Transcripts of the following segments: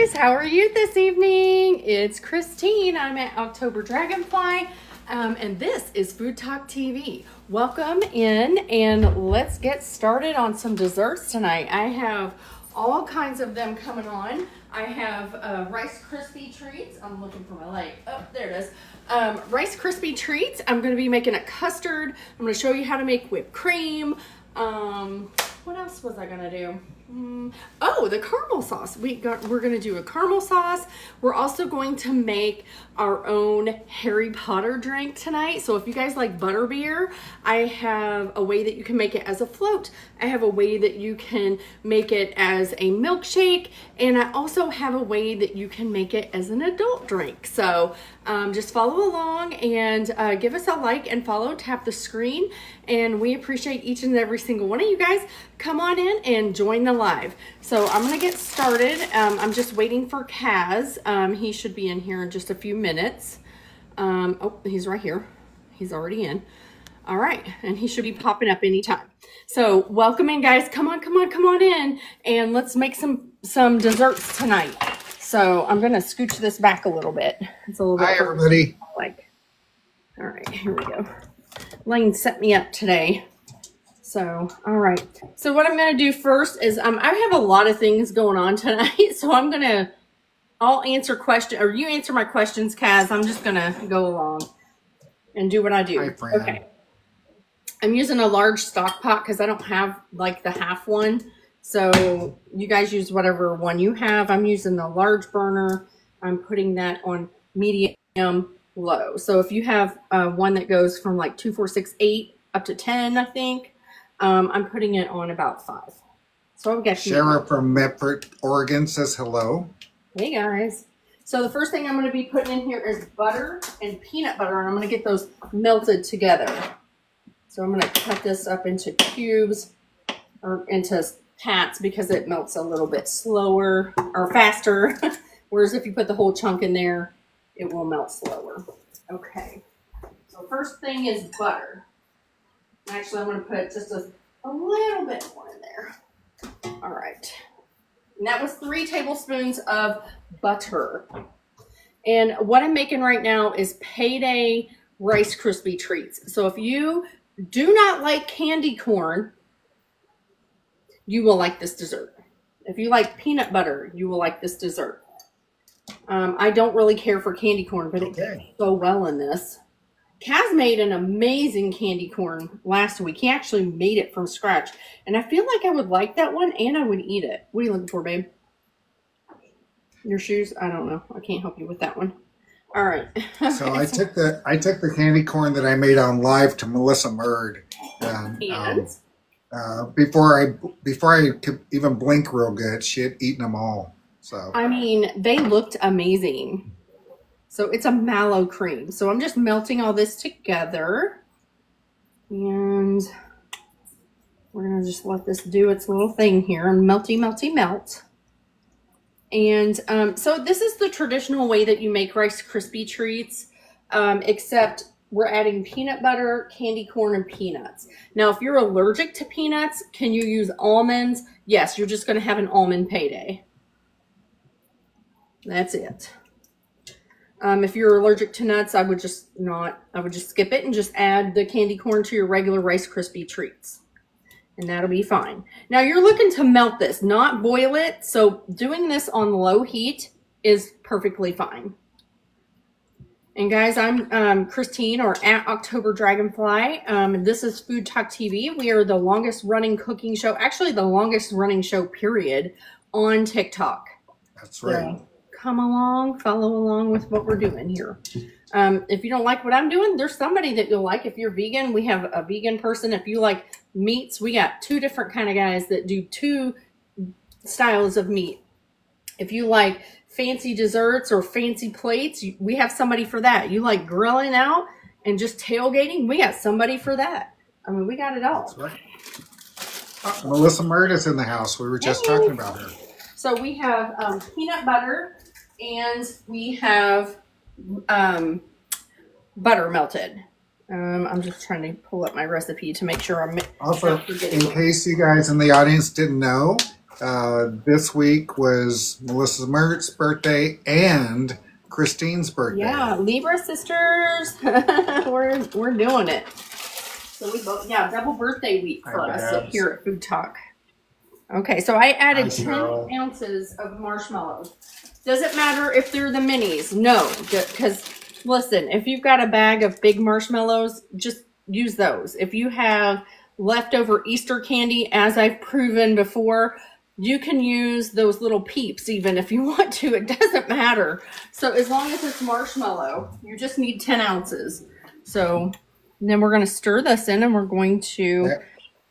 guys, how are you this evening? It's Christine. I'm at OctoberDragonfly, and this is FoodTokTV. Welcome in, and let's get started on some desserts tonight. I have all kinds of them coming on. I have Rice Krispie treats. I'm looking for my light. Oh, there it is. Rice Krispie treats. I'm going to be making a custard. I'm going to show you how to make whipped cream. What else was I going to do? Oh, the caramel sauce. We're going to do a caramel sauce. We're also going to make our own Harry Potter drink tonight. So if you guys like Butterbeer, I have a way that you can make it as a float. I have a way that you can make it as a milkshake. And I also have a way that you can make it as an adult drink. So just follow along and give us a like and follow, tap the screen. And we appreciate each and every single one of you guys. Come on in and join the live. So I'm gonna get started. I'm just waiting for Kaz. He should be in here in just a few minutes. Oh, he's right here. He's already in. All right, and he should be popping up anytime. So welcome in, guys. Come on in, and let's make some desserts tonight. So I'm gonna scooch this back a little bit. It's a little bit. Hi, everybody. All right, here we go. Lane set me up today. So, all right. So what I'm going to do first is I have a lot of things going on tonight. So I'll answer questions, or you answer my questions, Kaz. I'm just going to go along and do what I do. Hi, Fran. Okay. I'm using a large stock pot because I don't have like the half one. So you guys use whatever one you have. I'm using the large burner. I'm putting that on medium low. So if you have one that goes from like 2, 4, 6, 8 up to 10, I think, I'm putting it on about 5. So I've got Shara from Medford, Oregon says hello. Hey guys. So the first thing I'm going to be putting in here is butter and peanut butter, and I'm going to get those melted together. So I'm going to cut this up into cubes or into pats because it melts a little bit slower or faster. Whereas if you put the whole chunk in there, it will melt slower. Okay. So first thing is butter. Actually, I'm going to put just a little bit more in there. All right. And that was 3 tablespoons of butter. And what I'm making right now is payday Rice Krispie treats. So if you do not like candy corn, you will like this dessert. If you like peanut butter, you will like this dessert. I don't really care for candy corn, but it goes so well in this. Kaz made an amazing candy corn last week. He actually made it from scratch. And I feel like I would like that one and I would eat it. What are you looking for, babe? Your shoes? I don't know. I can't help you with that one. All right. So I took the candy corn that I made on live to Melissa Murd. Before I could even blink real good, she had eaten them all. So I mean, they looked amazing. So it's a mallow cream. So I'm just melting all this together. And we're going to just let this do its little thing here. And melty, melty, melt. And so this is the traditional way that you make Rice Krispie treats. Except we're adding peanut butter, candy corn, and peanuts. Now, if you're allergic to peanuts, can you use almonds? Yes, you're just going to have an almond payday. That's it. If you're allergic to nuts, I would just skip it and just add the candy corn to your regular Rice Krispie treats. And that'll be fine. Now you're looking to melt this, not boil it. So doing this on low heat is perfectly fine. And guys, I'm Christine, or at OctoberDragonfly. This is FoodTokTV. We are the longest running cooking show, actually the longest running show period on TikTok. That's right. So, come along, follow along with what we're doing here. If you don't like what I'm doing, there's somebody that you'll like. If you're vegan, we have a vegan person. If you like meats, we got 2 different kind of guys that do 2 styles of meat. If you like fancy desserts or fancy plates, we have somebody for that. You like grilling out and just tailgating, we got somebody for that. I mean, we got it all. That's right. Melissa Murd is in the house. We were just talking about her. So we have peanut butter and we have butter melted. I'm just trying to pull up my recipe to make sure I'm also, in case you guys in the audience didn't know, This week was Melissa Mertz's birthday and Christine's birthday. Yeah, Libra sisters. we're doing it. So we both, double birthday week for us here at Food Talk. Okay, so I added 10 ounces of marshmallows. Doesn't matter if they're the minis. No, because listen, if you've got a bag of big marshmallows, just use those. If you have leftover Easter candy, as I've proven before, you can use those little peeps even if you want to. It doesn't matter. So as long as it's marshmallow, you just need 10 ounces. So then we're going to stir this in and we're going to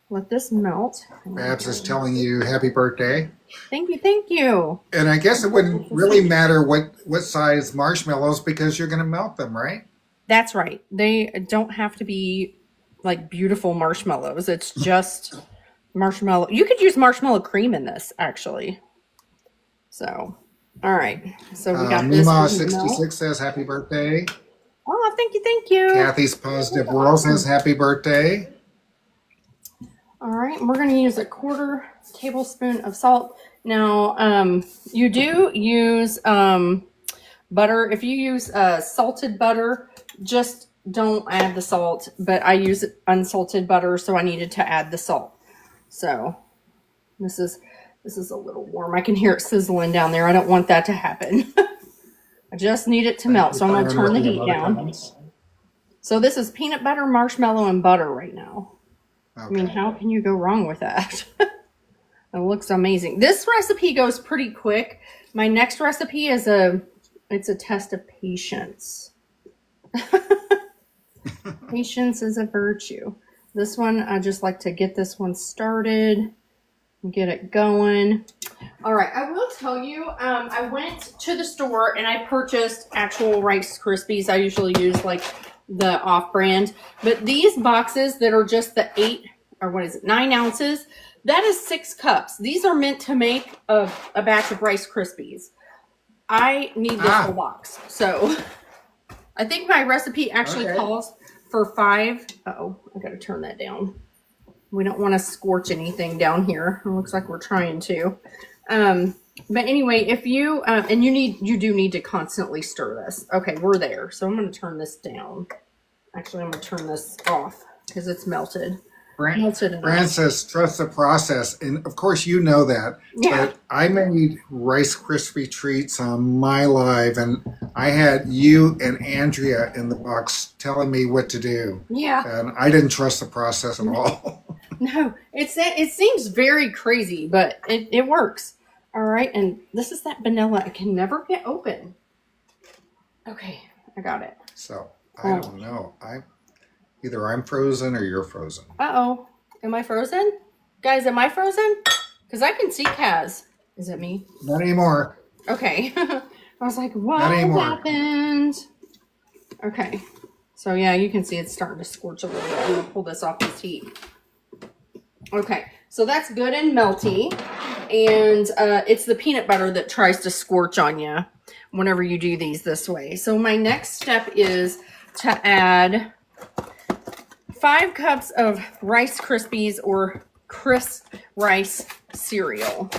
let this melt. Babs is telling you happy birthday. Thank you, thank you. And I guess it wouldn't really matter what size marshmallows because you're going to melt them, right? That's right. They don't have to be like beautiful marshmallows. It's just marshmallow. You could use marshmallow cream in this, actually. So, all right. So we got this. Mima66 says happy birthday. Oh, thank you, thank you. Kathy's Positive World says happy birthday. All right, we're going to use a 1/4 tablespoon of salt. Now, you do use butter. If you use salted butter, just don't add the salt. But I use unsalted butter, so I needed to add the salt. So this is a little warm. I can hear it sizzling down there. I don't want that to happen. I just need it to melt, so I'm going to turn the heat down. So this is peanut butter, marshmallow, and butter right now. Okay. I mean, how can you go wrong with that? It looks amazing. This recipe goes pretty quick. My next recipe is it's a test of patience. Patience is a virtue. This one, I just like to get this one started and get it going. All right, I will tell you, I went to the store and I purchased actual Rice Krispies. I usually use like the off-brand, but these boxes that are just the 9 ounces, that is 6 cups. These are meant to make a batch of Rice Krispies. I need this whole box. So I think my recipe actually calls for 5. Uh-oh, I gotta turn that down. We don't want to scorch anything down here. It looks like we're trying to. But anyway, if you, and you do need to constantly stir this. Okay, we're there. So I'm going to turn this down. Actually, I'm going to turn this off because it's melted. Fran says, trust the process. And of course, you know that. Yeah. But I made Rice Krispie treats on my live, and I had you and Andrea in the box telling me what to do. Yeah. And I didn't trust the process at all. No, it seems very crazy, but it works. All right, and this is that vanilla. I can never get open. Okay, I got it. So, I don't know. Either I'm frozen or you're frozen. Uh-oh. Am I frozen? Guys, am I frozen? Because I can see Kaz. Is it me? Not anymore. Okay. I was like, what happened? Okay. So, yeah, you can see it's starting to scorch a little bit. I'm going to pull this off this heat. Okay. So that's good and melty. And it's the peanut butter that tries to scorch on you whenever you do these this way. So my next step is to add 5 cups of Rice Krispies or crisp rice cereal.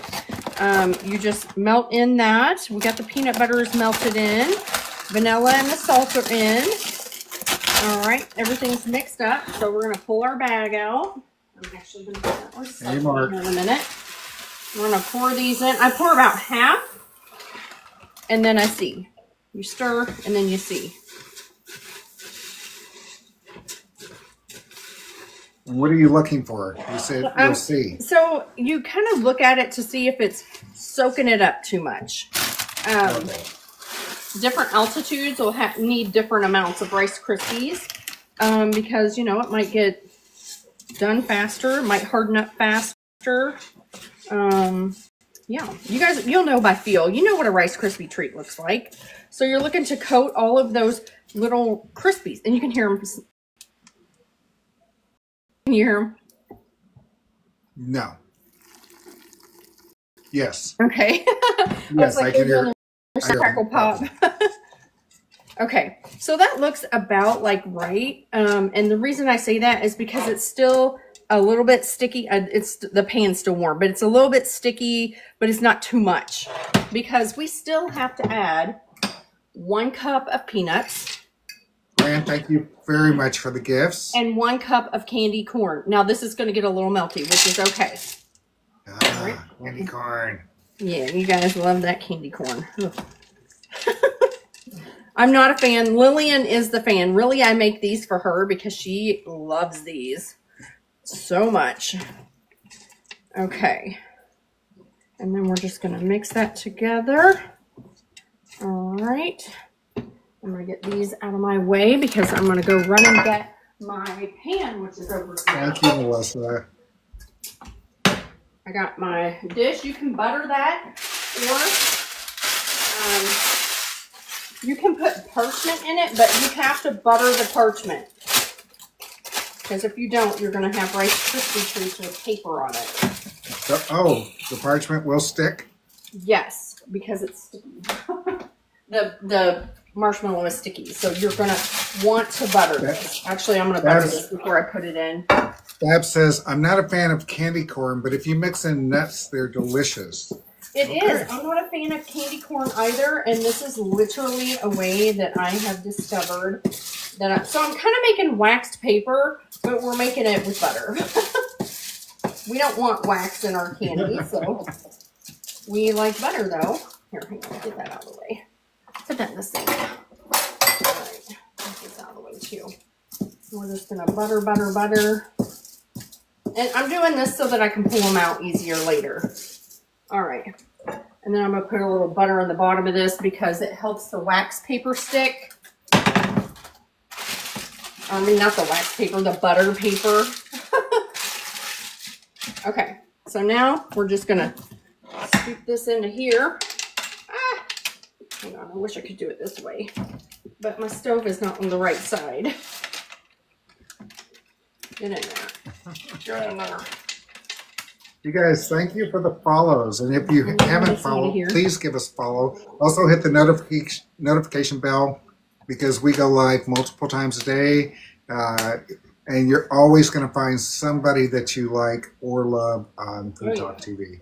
You just melt in that. We got the peanut butter is melted in. Vanilla and the salt are in. All right, everything's mixed up. So we're going to pull our bag out. I'm actually going to put that more in a minute. We're going to pour these in. I pour about half, and then I see. You stir, and then you see. What are you looking for? You said you'll see. So you kind of look at it to see if it's soaking it up too much. Different altitudes will need different amounts of Rice Krispies because, you know, it might get done faster, might harden up faster. Yeah, you guys, you'll know by feel. You know what a Rice Krispie treat looks like. So you're looking to coat all of those little Krispies, and you can hear them. Can you hear them? No. Yes. Okay. Yes, I can hear. Crackle pop. Okay, so that looks about like right. And the reason I say that is because it's still a little bit sticky. It's the pan's still warm, but it's a little bit sticky, but it's not too much because we still have to add 1 cup of peanuts. Fran, thank you very much for the gifts. And 1 cup of candy corn. Now this is going to get a little melty, which is okay. Ah, candy corn. Yeah, you guys love that candy corn. I'm not a fan. Lillian is the fan. Really, I make these for her because she loves these so much. Okay. And then we're just going to mix that together. All right. I'm going to get these out of my way because I'm going to go run and get my pan, which is over here. Thank you, Melissa. I got my dish. You can butter that, or you can put parchment in it, but you have to butter the parchment. Because if you don't, you're going to have Rice Krispie treats with paper on it. So, oh, the parchment will stick? Yes, because it's sticky. the marshmallow is sticky, so you're going to want to butter this. Actually, I'm going to butter this before I put it in. Dab says, I'm not a fan of candy corn, but if you mix in nuts, they're delicious. It is. I'm not a fan of candy corn either, and this is literally a way that I have discovered that. So I'm kind of making waxed paper, but we're making it with butter. We don't want wax in our candy, so we like butter, though. Here, hang on, get that out of the way. Put that in the sink. All right, get this out of the way too. We're just gonna butter, butter, butter. And I'm doing this so that I can pull them out easier later. All right. And then I'm going to put a little butter on the bottom of this because it helps the wax paper stick. I mean, not the wax paper, the butter paper. Okay. So now we're just going to scoop this into here. Ah, hang on. I wish I could do it this way. But my stove is not on the right side. Get in there. Get in there. You guys, thank you for the follows. And if you haven't followed, please give us a follow. Also hit the notification bell because we go live multiple times a day. And you're always going to find somebody that you like or love on FoodTokTV.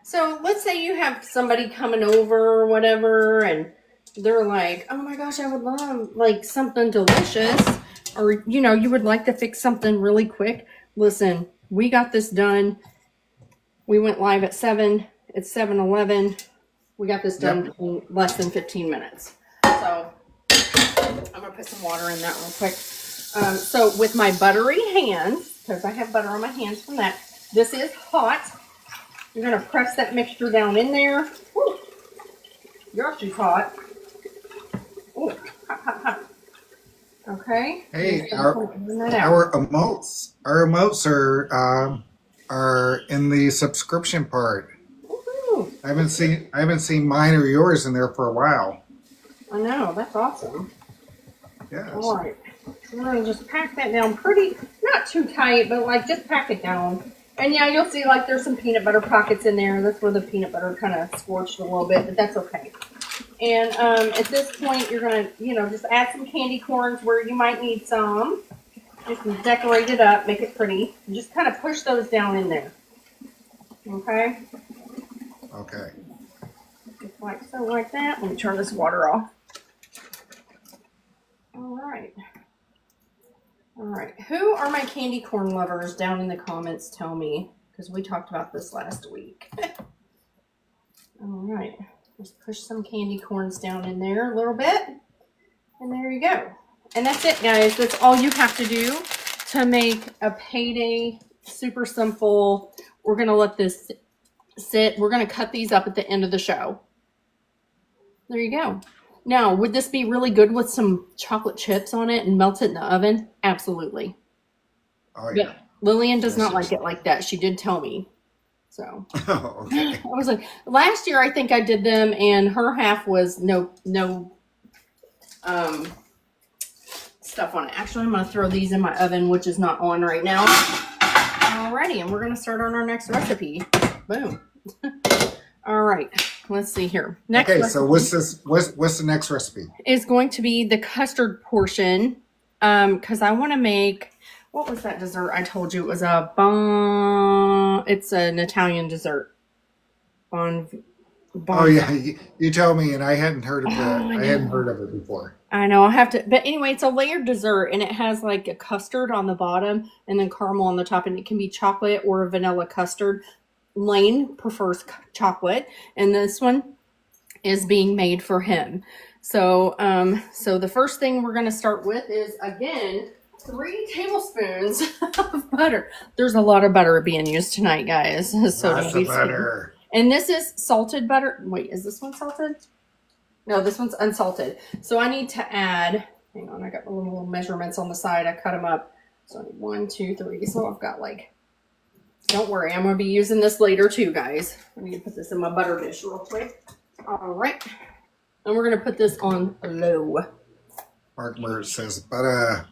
So let's say you have somebody coming over or whatever, and they're like, oh my gosh, I would love like something delicious. Or, you know, you would like to fix something really quick. Listen, we got this done. We went live at 7. It's 7:11. We got this done in less than 15 minutes. So I'm going to put some water in that real quick. So with my buttery hands, because I have butter on my hands from that, this is hot. You're going to press that mixture down in there. Woo. Yours is hot. Ooh, hot, hot, hot. Okay. Hey, our emotes are in the subscription part. Woohoo. I haven't seen mine or yours in there for a while. I know, that's awesome. Yes. All right. I'm gonna just pack that down pretty, not too tight, but like just pack it down. And yeah, you'll see like there's some peanut butter pockets in there. That's where the peanut butter kind of scorched a little bit, but that's okay. And at this point, you're going to, you know, just add some candy corns where you might need some. Just decorate it up, make it pretty. And just kind of push those down in there. Okay? Okay. Just like so, like that. Let me turn this water off. All right. All right. Who are my candy corn lovers down in the comments? Tell me. Because we talked about this last week. All right. Just push some candy corns down in there a little bit. And there you go. And that's it, guys. That's all you have to do to make a payday super simple. We're going to let this sit. We're going to cut these up at the end of the show. There you go. Now, would this be really good with some chocolate chips on it and melt it in the oven? Absolutely. Oh, yeah. But Lillian does not like it like that. She did tell me. So oh, okay. I was like, last year I think I did them, and her half was no stuff on it. Actually, I'm going to throw these in my oven, which is not on right now. Alrighty, and we're going to start on our next recipe. Boom. All right, let's see here. Next okay, recipe so what's the next recipe? is going to be the custard portion, because I want to make What was that dessert I told you? It was it's an Italian dessert. Oh yeah, you told me, and I hadn't heard of that. I hadn't heard of it before. I know, I'll have to, but anyway, it's a layered dessert, and it has like a custard on the bottom and then caramel on the top, and it can be chocolate or a vanilla custard. Lane prefers chocolate, and this one is being made for him. So, so the first thing we're going to start with is, again, 3 tablespoons of butter. There's a lot of butter being used tonight, guys. So lots of butter. And this is salted butter. Wait, is this one salted? No, this one's unsalted. So I need to add, hang on, I got the little measurements on the side. I cut them up. So I need 1, 2, 3. So I've got like, don't worry, I'm going to be using this later too, guys. I need to put this in my butter dish real quick. All right. And we're going to put this on low. Mark Merz says butter.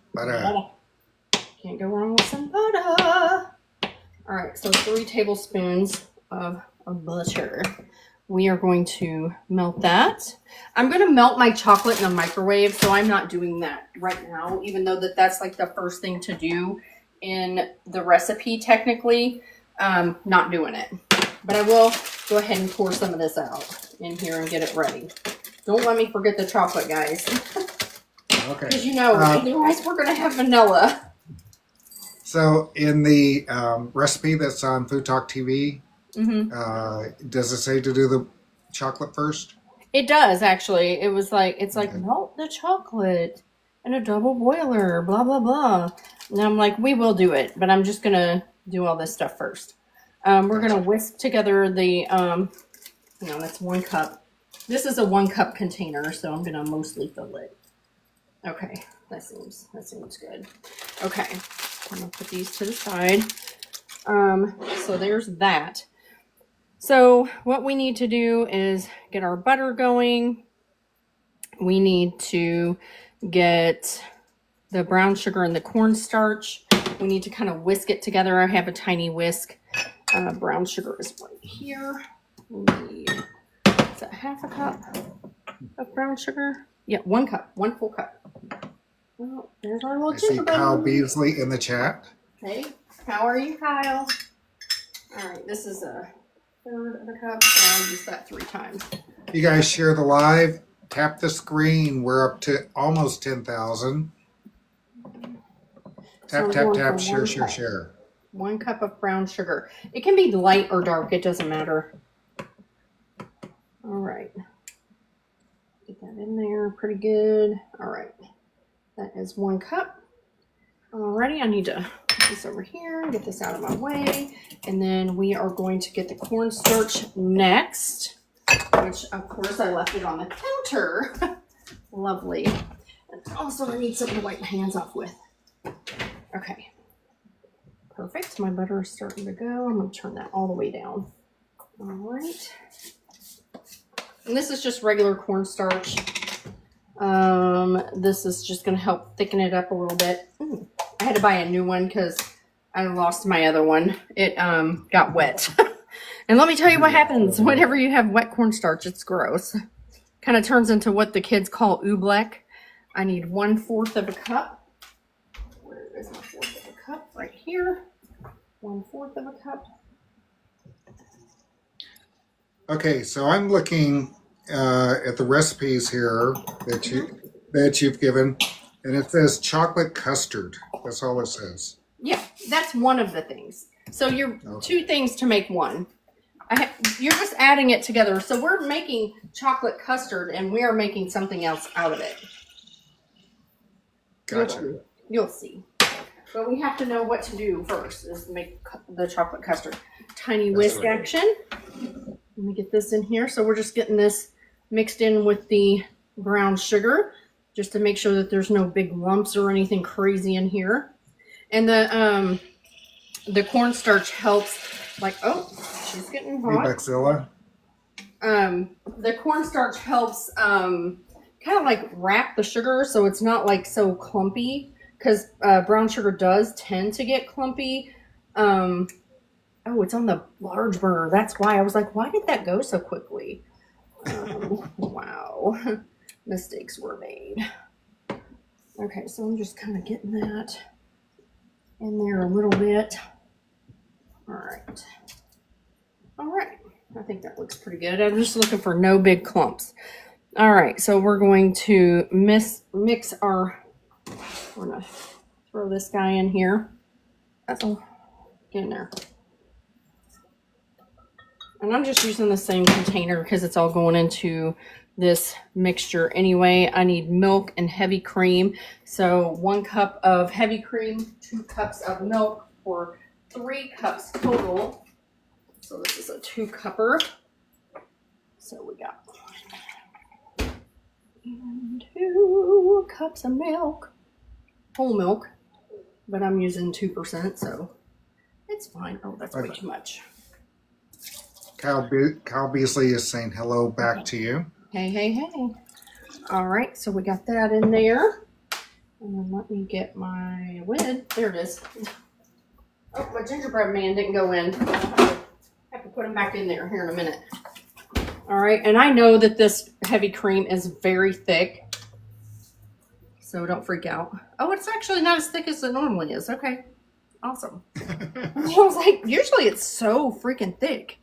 Can't go wrong with some butter. All right, so 3 tablespoons of butter. We are going to melt that. I'm going to melt my chocolate in the microwave, so I'm not doing that right now, even though that's like the first thing to do in the recipe technically. Not doing it. But I will go ahead and pour some of this out in here and get it ready. Don't let me forget the chocolate, guys. Okay. Because you know, otherwise we're going to have vanilla. So in the recipe that's on FoodTokTV, does it say to do the chocolate first? It does, actually. It was like, it's like, melt the chocolate in a double boiler, blah, blah, blah. And I'm like, we will do it, but I'm just going to do all this stuff first. We're going to whisk together the, that's 1 cup. This is a 1 cup container, so I'm going to mostly fill it. Okay, that seems good. Okay, I'm going to put these to the side. So there's that. So what we need to do is get our butter going. We need to get the brown sugar and the cornstarch. We need to kind of whisk it together. I have a tiny whisk. Brown sugar is right here. We need, is that half a cup of brown sugar? Yeah, 1 cup, 1 full cup. Well, there's our little I see Kyle Beasley in the chat. Okay, how are you, Kyle? All right, this is a 1/3 of a cup, so I'll use that 3 times. You guys share the live. Tap the screen. We're up to almost 10,000. Tap, tap, tap, share. 1 cup of brown sugar. It can be light or dark. It doesn't matter. All right. Get that in there pretty good. All right. That is 1 cup. Alrighty, I need to put this over here and get this out of my way. And then we are going to get the cornstarch next, which of course I left it on the counter. Lovely. And also I need something to wipe my hands off with. Okay. Perfect. My butter is starting to go. I'm going to turn that all the way down. All right. And this is just regular cornstarch. This is just going to help thicken it up a little bit. I had to buy a new one because I lost my other one. It got wet. And let me tell you what happens whenever you have wet cornstarch. It's gross. Kind of turns into what the kids call oobleck. I need 1/4 of a cup. Where is my 1/4 of a cup? Right here. 1/4 of a cup. Okay, so I'm looking at the recipes here that you've given, and it says chocolate custard. That's all it says. Yeah, that's one of the things. So you're 2 things to make one. You're just adding it together. So we're making chocolate custard, and we are making something else out of it. Gotcha. You'll see. But we have to know what to do first, is make the chocolate custard. Tiny whisk action. Let me get this in here. So we're just getting this mixed in with the brown sugar, just to make sure that there's no big lumps or anything crazy in here. And the cornstarch helps, like, oh, she's getting hot. Baxilla. The cornstarch helps kind of like wrap the sugar so it's not like so clumpy, because brown sugar does tend to get clumpy. Oh, it's on the large burner. That's why I was like, why did that go so quickly? Wow. Mistakes were made. Okay, so I'm just kind of getting that in there a little bit. All right. All right. I think that looks pretty good. I'm just looking for no big clumps. All right. So we're going to mix our, we're going to throw this guy in here. Uh-oh. Get in there. And I'm just using the same container because it's all going into this mixture anyway. I need milk and heavy cream. So 1 cup of heavy cream, 2 cups of milk for 3 cups total. So this is a 2-cupper. So we got 1 and 2 cups of milk. Whole milk. But I'm using 2%, so it's fine. Oh, that's way too much. Kyle Beasley is saying hello back to you. Hey, hey, hey. All right, so we got that in there. And then let me get my lid. There it is. Oh, my gingerbread man didn't go in. I have to put him back in there here in a minute. All right, and I know that this heavy cream is very thick. So don't freak out. Oh, it's actually not as thick as it normally is. Okay, awesome. I was like, usually it's so freaking thick.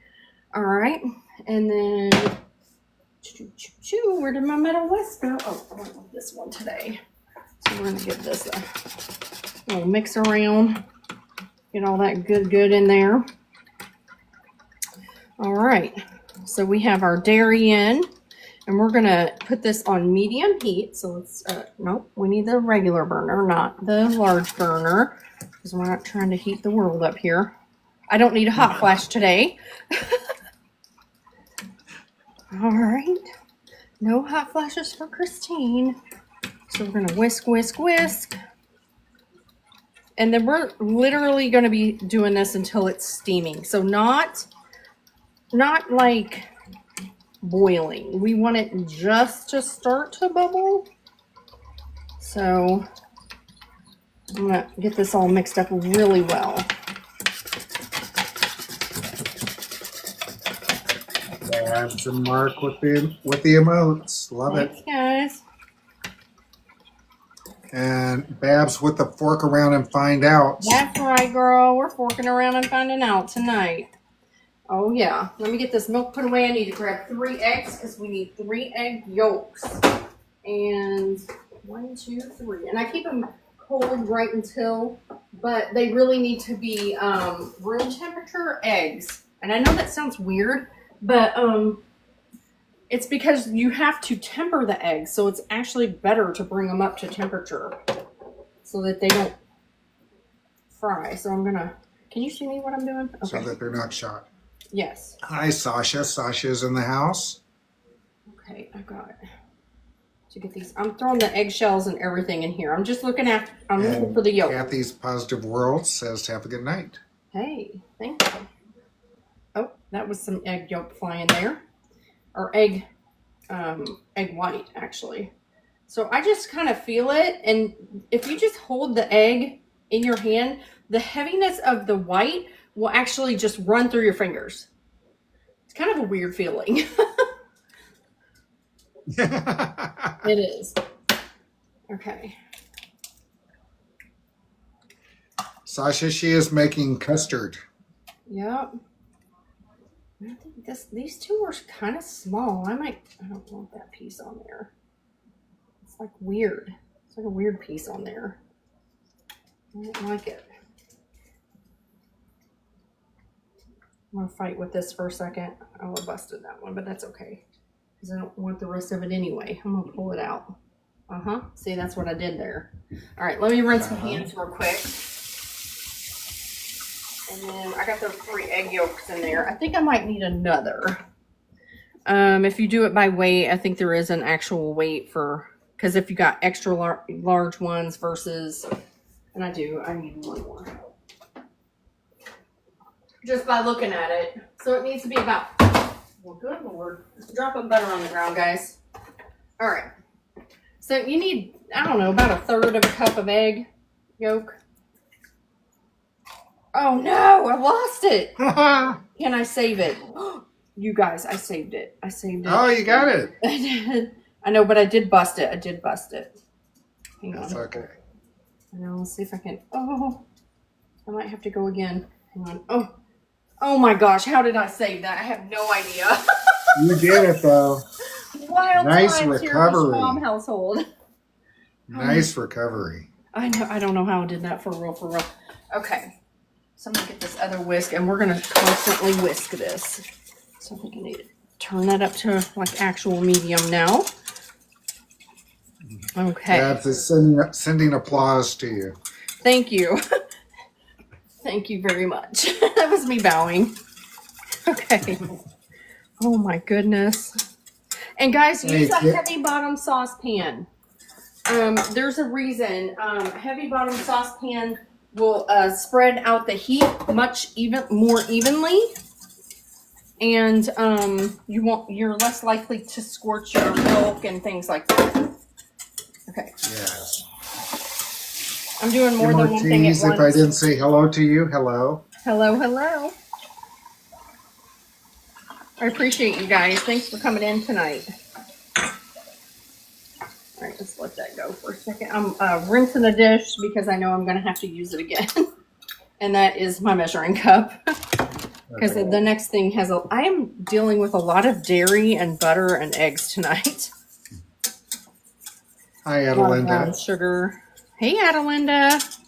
All right, and then, where did my metal whisk go? Oh, I went with this one today. So we're gonna give this a little mix around, get all that good in there. All right, so we have our dairy in, and we're gonna put this on medium heat. So let's, nope, we need the regular burner, not the large burner, because we're not trying to heat the world up here. I don't need a hot flash today. All right, no hot flashes for Christine. So we're gonna whisk, whisk, whisk. And then we're literally gonna be doing this until it's steaming. So not like boiling. We want it just to start to bubble. So I'm gonna get this all mixed up really well. Babs and Mark with the emotes. Love Thanks, it. guys. And Babs with the fork around and find out. That's right, girl. We're forking around and finding out tonight. Oh, yeah. Let me get this milk put away. I need to grab 3 eggs because we need 3 egg yolks. And 1, 2, 3. And I keep them cold right until, but they really need to be room temperature eggs. And I know that sounds weird, but it's because you have to temper the eggs, so it's actually better to bring them up to temperature so that they don't fry. So I'm gonna, can you see me what I'm doing? Okay. So that they're not shot. Yes. Hi, Sasha. Sasha's in the house. Okay, I got it. To get these, I'm throwing the eggshells and everything in here. I'm just looking at, I'm looking for the yolk. Kathy's Positive World says, have a good night. Hey, thank you. Oh, that was some egg yolk flying there. Or egg white, actually. So I just kind of feel it, and if you just hold the egg in your hand, the heaviness of the white will actually just run through your fingers. It's kind of a weird feeling. It is. Okay. Sasha, she is making custard. Yep. I think these two are kind of small. I don't want that piece on there. It's like weird. It's like a weird piece on there. I don't like it. I'm going to fight with this for a second. I would have busted that one, but that's okay. Because I don't want the rest of it anyway. I'm going to pull it out. See, that's what I did there. All right, let me rinse my hands real quick. And then I got those 3 egg yolks in there. I think I might need another. If you do it by weight, I think there is an actual weight for, because if you got extra large ones versus, and I need 1 more. Just by looking at it. So it needs to be about, well, good Lord. Drop of butter on the ground, guys. All right. So you need, I don't know, about 1/3 of a cup of egg yolk. Oh no, I lost it. Can I save it? You guys, I saved it. I saved it. Oh, you got it. I did. I know, but I did bust it. Hang on. That's okay. Now let's see if I can. Oh, I might have to go again. Hang on. Oh my gosh, how did I save that? I have no idea. You did it though. Wild nice times recovery. Here in the Schwab household. Nice recovery. I know. I don't know how I did that for real. Okay. So I'm going to get this other whisk, and we're going to constantly whisk this. So I think I need to turn that up to like actual medium now. Okay. That's sending applause to you. Thank you. Thank you very much. That was me bowing. Okay. Oh my goodness. And guys, use a heavy bottom saucepan. There's a reason. Heavy bottom saucepan will spread out the heat more evenly, and you're less likely to scorch your milk and things like that. Okay. Yes. I'm doing more than one thing at once. If I didn't say hello to you, hello. Hello. I appreciate you guys. Thanks for coming in tonight. All right, let's let that go for a second. I'm rinsing the dish because I know I'm going to have to use it again. And that is my measuring cup. Because the next thing I am dealing with a lot of dairy and butter and eggs tonight. Hi, Adelinda. Brown sugar. Hey, Adelinda.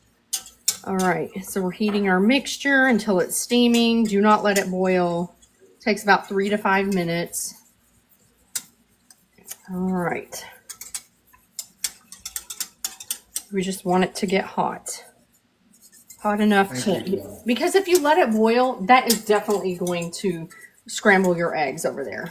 All right, so we're heating our mixture until it's steaming. Do not let it boil. It takes about 3 to 5 minutes. All right. We just want it to get hot. Hot enough because if you let it boil, that is definitely going to scramble your eggs over there.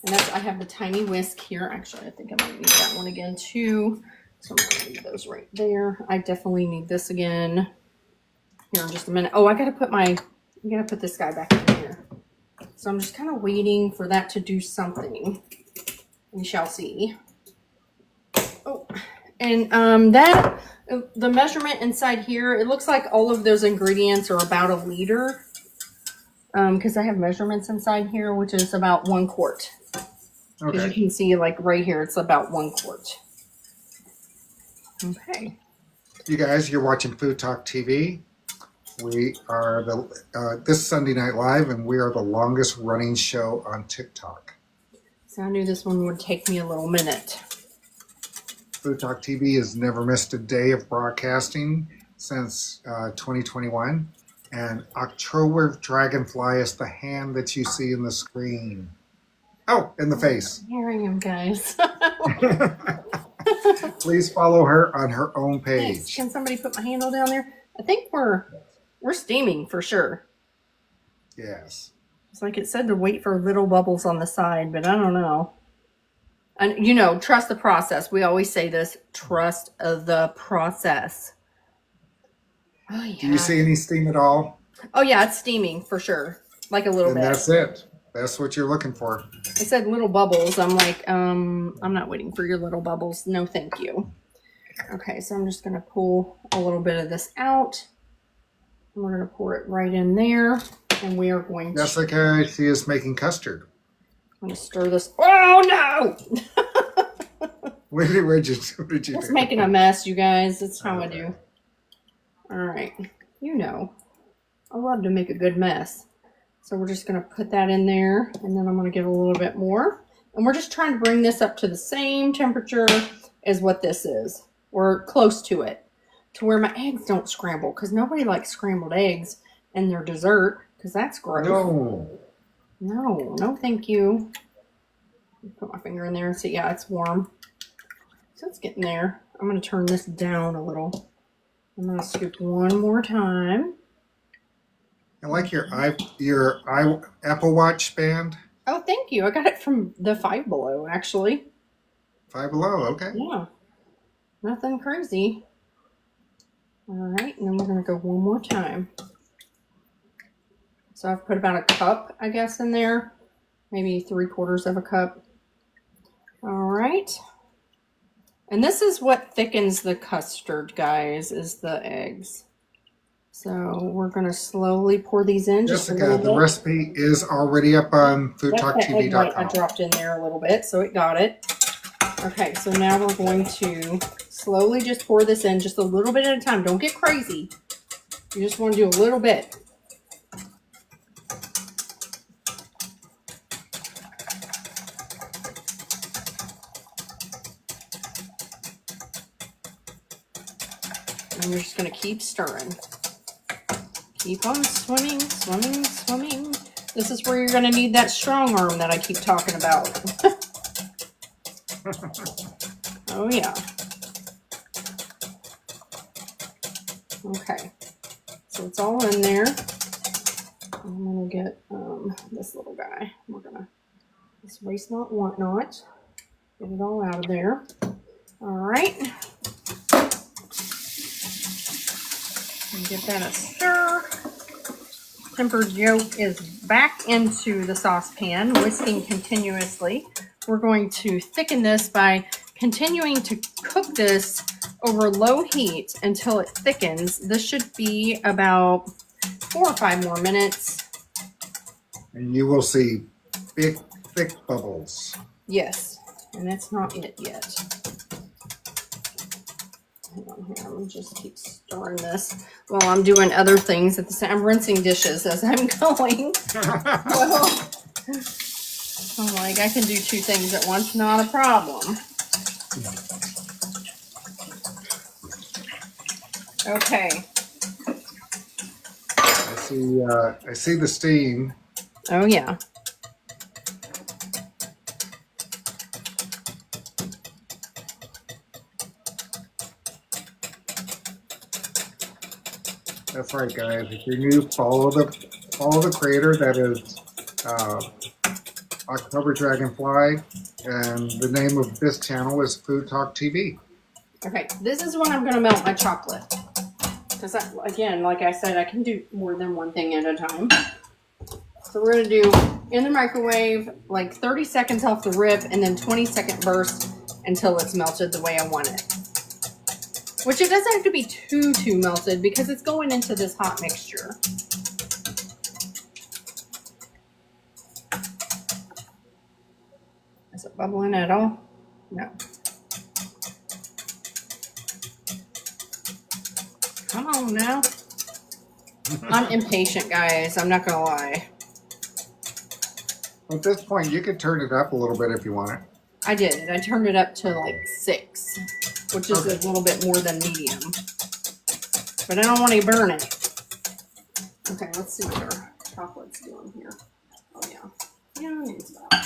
And I have the tiny whisk here. Actually, I think I might need that one again too. So I'm going to leave those right there. I definitely need this again here in just a minute. Oh, I got to put this guy back in here. So I'm just kind of waiting for that to do something. We shall see. Oh, and the measurement inside here, it looks like all of those ingredients are about 1 liter. Because I have measurements inside here, which is about 1 quart. Okay. As you can see, like right here, it's about 1 quart. Okay. You guys, you're watching Food Talk TV. We are this Sunday Night Live, and we are the longest running show on TikTok. So I knew this one would take me a little minute. Food Talk TV has never missed a day of broadcasting since 2021. And OctoberDragonfly is the hand that you see in the screen. Oh, in the face. I'm hearing him, guys. Please follow her on her own page. Thanks. Can somebody put my handle down there? I think we're steaming for sure. Yes. It's like it said to wait for little bubbles on the side, but I don't know. And you know, trust the process. We always say this, trust the process. Oh, yeah. Do you see any steam at all? Oh yeah, it's steaming for sure. Like a little bit. That's it. That's what you're looking for. It said little bubbles. I'm like, I'm not waiting for your little bubbles. No, thank you. Okay, so I'm just going to pull a little bit of this out. And we're going to pour it right in there. And we are going to... Jessica, she is making custard. I'm going to stir this. Oh, no! What did you do? Just making a mess, you guys. That's how I do. All right. You know, I love to make a good mess. So we're just going to put that in there. And then I'm going to get a little bit more. And we're just trying to bring this up to the same temperature as what this is. Or close to it. To where my eggs don't scramble. Because nobody likes scrambled eggs in their dessert. Because that's gross. No, thank you. Put my finger in there and see. Yeah, it's warm. So it's getting there. I'm going to turn this down a little. I'm going to scoop one more time. I like your Apple Watch band. Oh, thank you. I got it from the Five Below, actually. Five Below, okay. Yeah. Nothing crazy. All right, and then we're going to go one more time. So I've put about a cup, I guess, in there. Maybe 3/4 of a cup. All right. And this is what thickens the custard, guys, is the eggs. So we're going to slowly pour these in. Jessica, the recipe is already up on FoodTokTV.com. I dropped in there a little bit, so it got it. Okay, so now we're going to slowly just pour this in just a little bit at a time. Don't get crazy. You just want to do a little bit. And you're just going to keep stirring. Keep on swimming, swimming, swimming. This is where you're going to need that strong arm that I keep talking about. Oh, yeah. Okay. So it's all in there. I'm going to get this little guy. We're going to, this waste not, want not. Get it all out of there. All right. And give that a stir. Tempered yolk is back into the saucepan, whisking continuously. We're going to thicken this by continuing to cook this over low heat until it thickens. This should be about 4 or 5 more minutes. And you will see big, thick bubbles. Yes, and that's not it yet. Hang on here, I'm gonna just keep stirring this while I'm doing other things at the same. I'm rinsing dishes as I'm going. Well, I'm like, I can do 2 things at once, not a problem. Okay. I see the steam. Oh yeah. That's right, guys. If you're new, follow the creator. That is OctoberDragonfly, and the name of this channel is FoodTokTV. Okay, this is when I'm going to melt my chocolate. Because, again, like I said, I can do more than one thing at a time. So we're going to do in the microwave, like 30 seconds off the rip, and then 20-second burst until it's melted the way I want it. Which it doesn't have to be too melted because it's going into this hot mixture. Is it bubbling at all? No. Come on now. I'm impatient, guys. I'm not gonna lie. At this point, you could turn it up a little bit if you want it. I did. I turned it up to like 6, which is a little bit more than medium. But I don't want to burn it. Okay, let's see what our chocolate's doing here. Oh yeah. Yeah, it needs about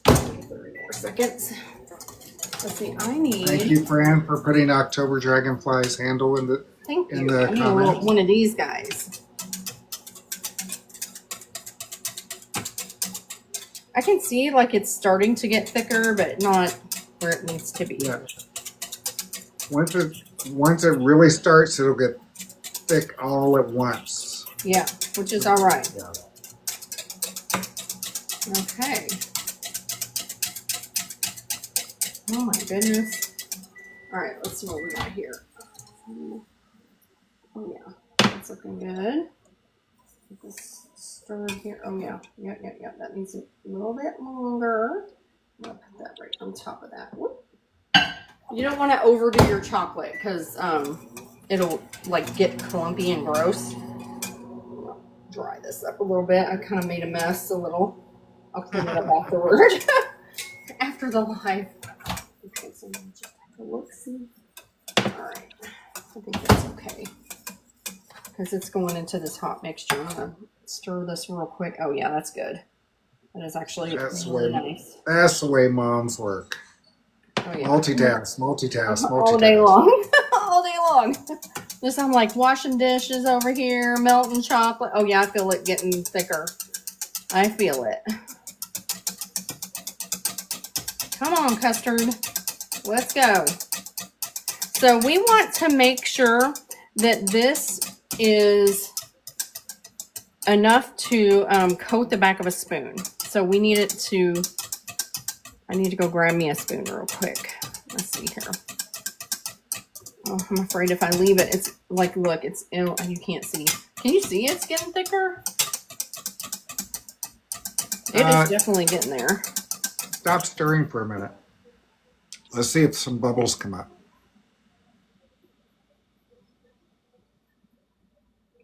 30 more seconds. Let's see, I need... Thank you, Fran, for putting OctoberDragonfly's handle in the Thank you. in the I need comments. one of these guys. I can see like it's starting to get thicker, but not where it needs to be. Yeah. Once it really starts, it'll get thick all at once. Yeah, which is all right. Yeah. Okay. Oh my goodness. All right, let's see what we got here. Oh yeah, that's looking good. Get this stirred here. Oh yeah, yeah. That needs a little bit longer. I'm gonna put that right on top of that. Whoop. You don't want to overdo your chocolate because it'll like get clumpy and gross. I'll dry this up a little bit. I kind of made a mess a little. I'll clean it up afterward. After the live. Okay, so just take a look, see. Alright. I think that's okay. Because it's going into this hot mixture. I'm going to stir this real quick. Oh yeah, that's good. That is actually really nice. That's the way moms work. Oh, yeah. Multitask. All day long. All day long. Just I'm like washing dishes over here, melting chocolate. Oh yeah, I feel it getting thicker. I feel it. Come on, Custard. Let's go. So we want to make sure that this is enough to coat the back of a spoon. So we need it to... I need to go grab me a spoon real quick. Let's see here. Oh, I'm afraid if I leave it, it's like, look, it's, you can't see. Can you see it's getting thicker? It is definitely getting there. Stop stirring for a minute. Let's see if some bubbles come up.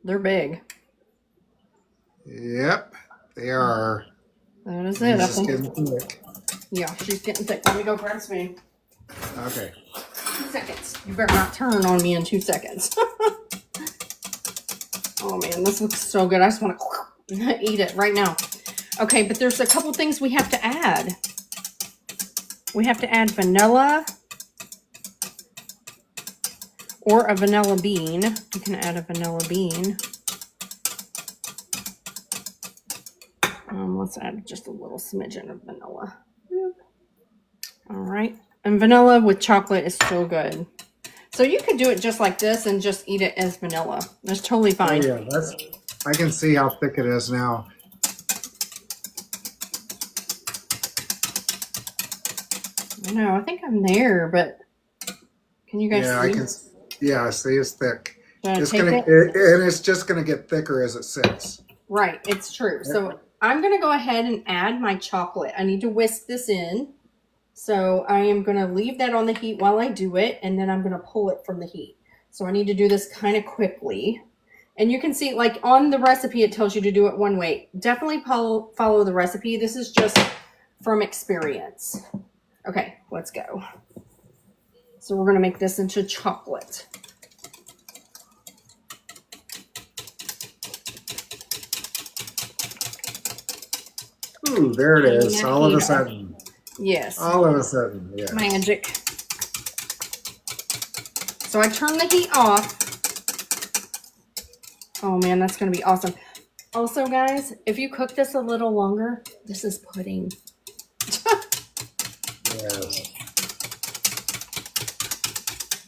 They're big. Yep, they are. That is it. She's getting thick. Yeah, she's getting thick. Let me go grab some. Okay. 2 seconds. You better not turn on me in 2 seconds. Oh man, this looks so good. I just want to eat it right now. Okay, but there's a couple things we have to add. We have to add vanilla or a vanilla bean. You can add a vanilla bean. Let's add just a little smidgen of vanilla. All right. And vanilla with chocolate is so good. So you could do it just like this and just eat it as vanilla. That's totally fine. Oh, yeah, I can see how thick it is now. I know, I think I'm there, but can you guys see? I can. Yeah, I see it's thick. And it's just gonna get thicker as it sits. Right, it's true. So I'm gonna go ahead and add my chocolate. I need to whisk this in. So I am gonna leave that on the heat while I do it, and then I'm gonna pull it from the heat. So I need to do this kind of quickly. And you can see, like on the recipe, it tells you to do it one way. Definitely follow the recipe. This is just from experience. Okay, let's go. So we're gonna make this into chocolate. Ooh, there it is. All of a sudden. Yes. All of a sudden, yeah. Magic. So I turn the heat off. Oh man, that's gonna be awesome. Also, guys, if you cook this a little longer, this is pudding. Yes.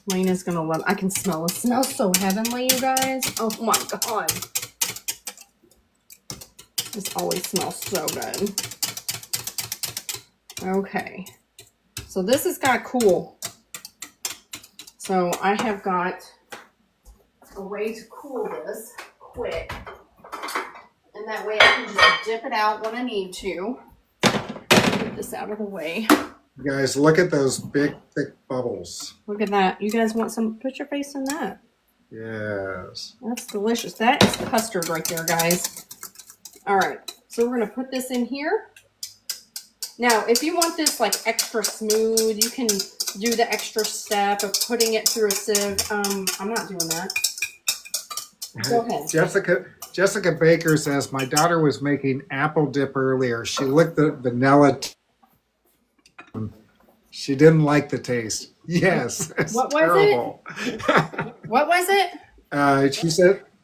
Lena's gonna love it. I can smell it. It smells so heavenly, you guys. Oh my god. This always smells so good. Okay. So this has got to cool. So I have got a way to cool this quick. And that way I can just dip it out when I need to. Get this out of the way. You guys, look at those big, thick bubbles. Look at that. You guys want some? Put your face in that. Yes. That's delicious. That is custard right there, guys. All right. So we're going to put this in here. Now, if you want this like extra smooth, you can do the extra step of putting it through a sieve. I'm not doing that. Go ahead. Jessica Baker says, my daughter was making apple dip earlier. She licked the vanilla. She didn't like the taste. Yes, it's what was terrible. What was it?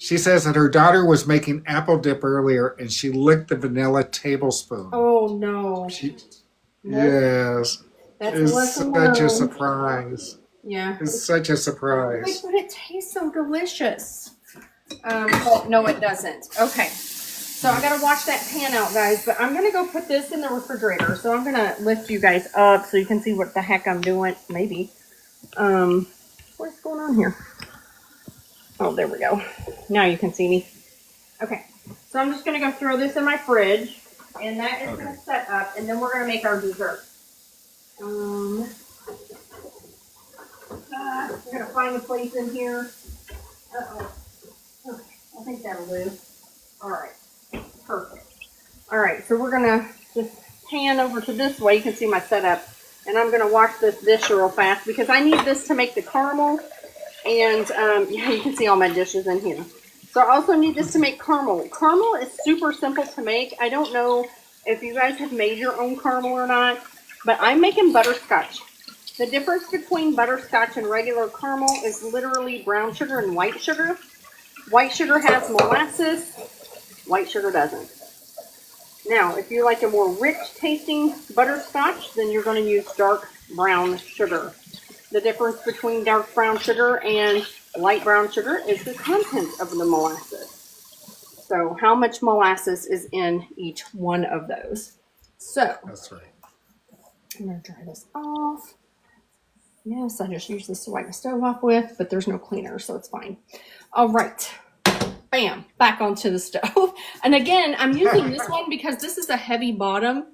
She says that her daughter was making apple dip earlier and she licked the vanilla tablespoon. Oh no. Yes. That's such a surprise. Yeah. It's such a surprise. But it tastes so delicious. But no, it doesn't. Okay. So I gotta wash that pan out, guys, but I'm gonna go put this in the refrigerator. So I'm gonna lift you guys up so you can see what the heck I'm doing. Maybe. What's going on here? Oh, there we go. Now you can see me. Okay. So I'm just gonna go throw this in my fridge, and that is gonna set up, and then we're gonna make our dessert. I'm gonna find a place in here. Uh-oh. Okay, I think that'll do. All right. Perfect. All right, so we're gonna just pan over to this way. You can see my setup, and I'm gonna wash this dish real fast because I need this to make the caramel. And yeah, you can see all my dishes in here. So I also need this to make caramel. Caramel is super simple to make. I don't know if you guys have made your own caramel or not, but I'm making butterscotch. The difference between butterscotch and regular caramel is literally brown sugar and white sugar. White sugar has molasses. White sugar doesn't. Now, if you like a more rich tasting butterscotch, then you're going to use dark brown sugar. The difference between dark brown sugar and light brown sugar is the content of the molasses. So how much molasses is in each one of those. So that's right. I'm going to dry this off. Yes, I just use this to wipe my stove off with, but there's no cleaner, so it's fine. All right. Bam, back onto the stove. And again, I'm using this one because this is a heavy bottom.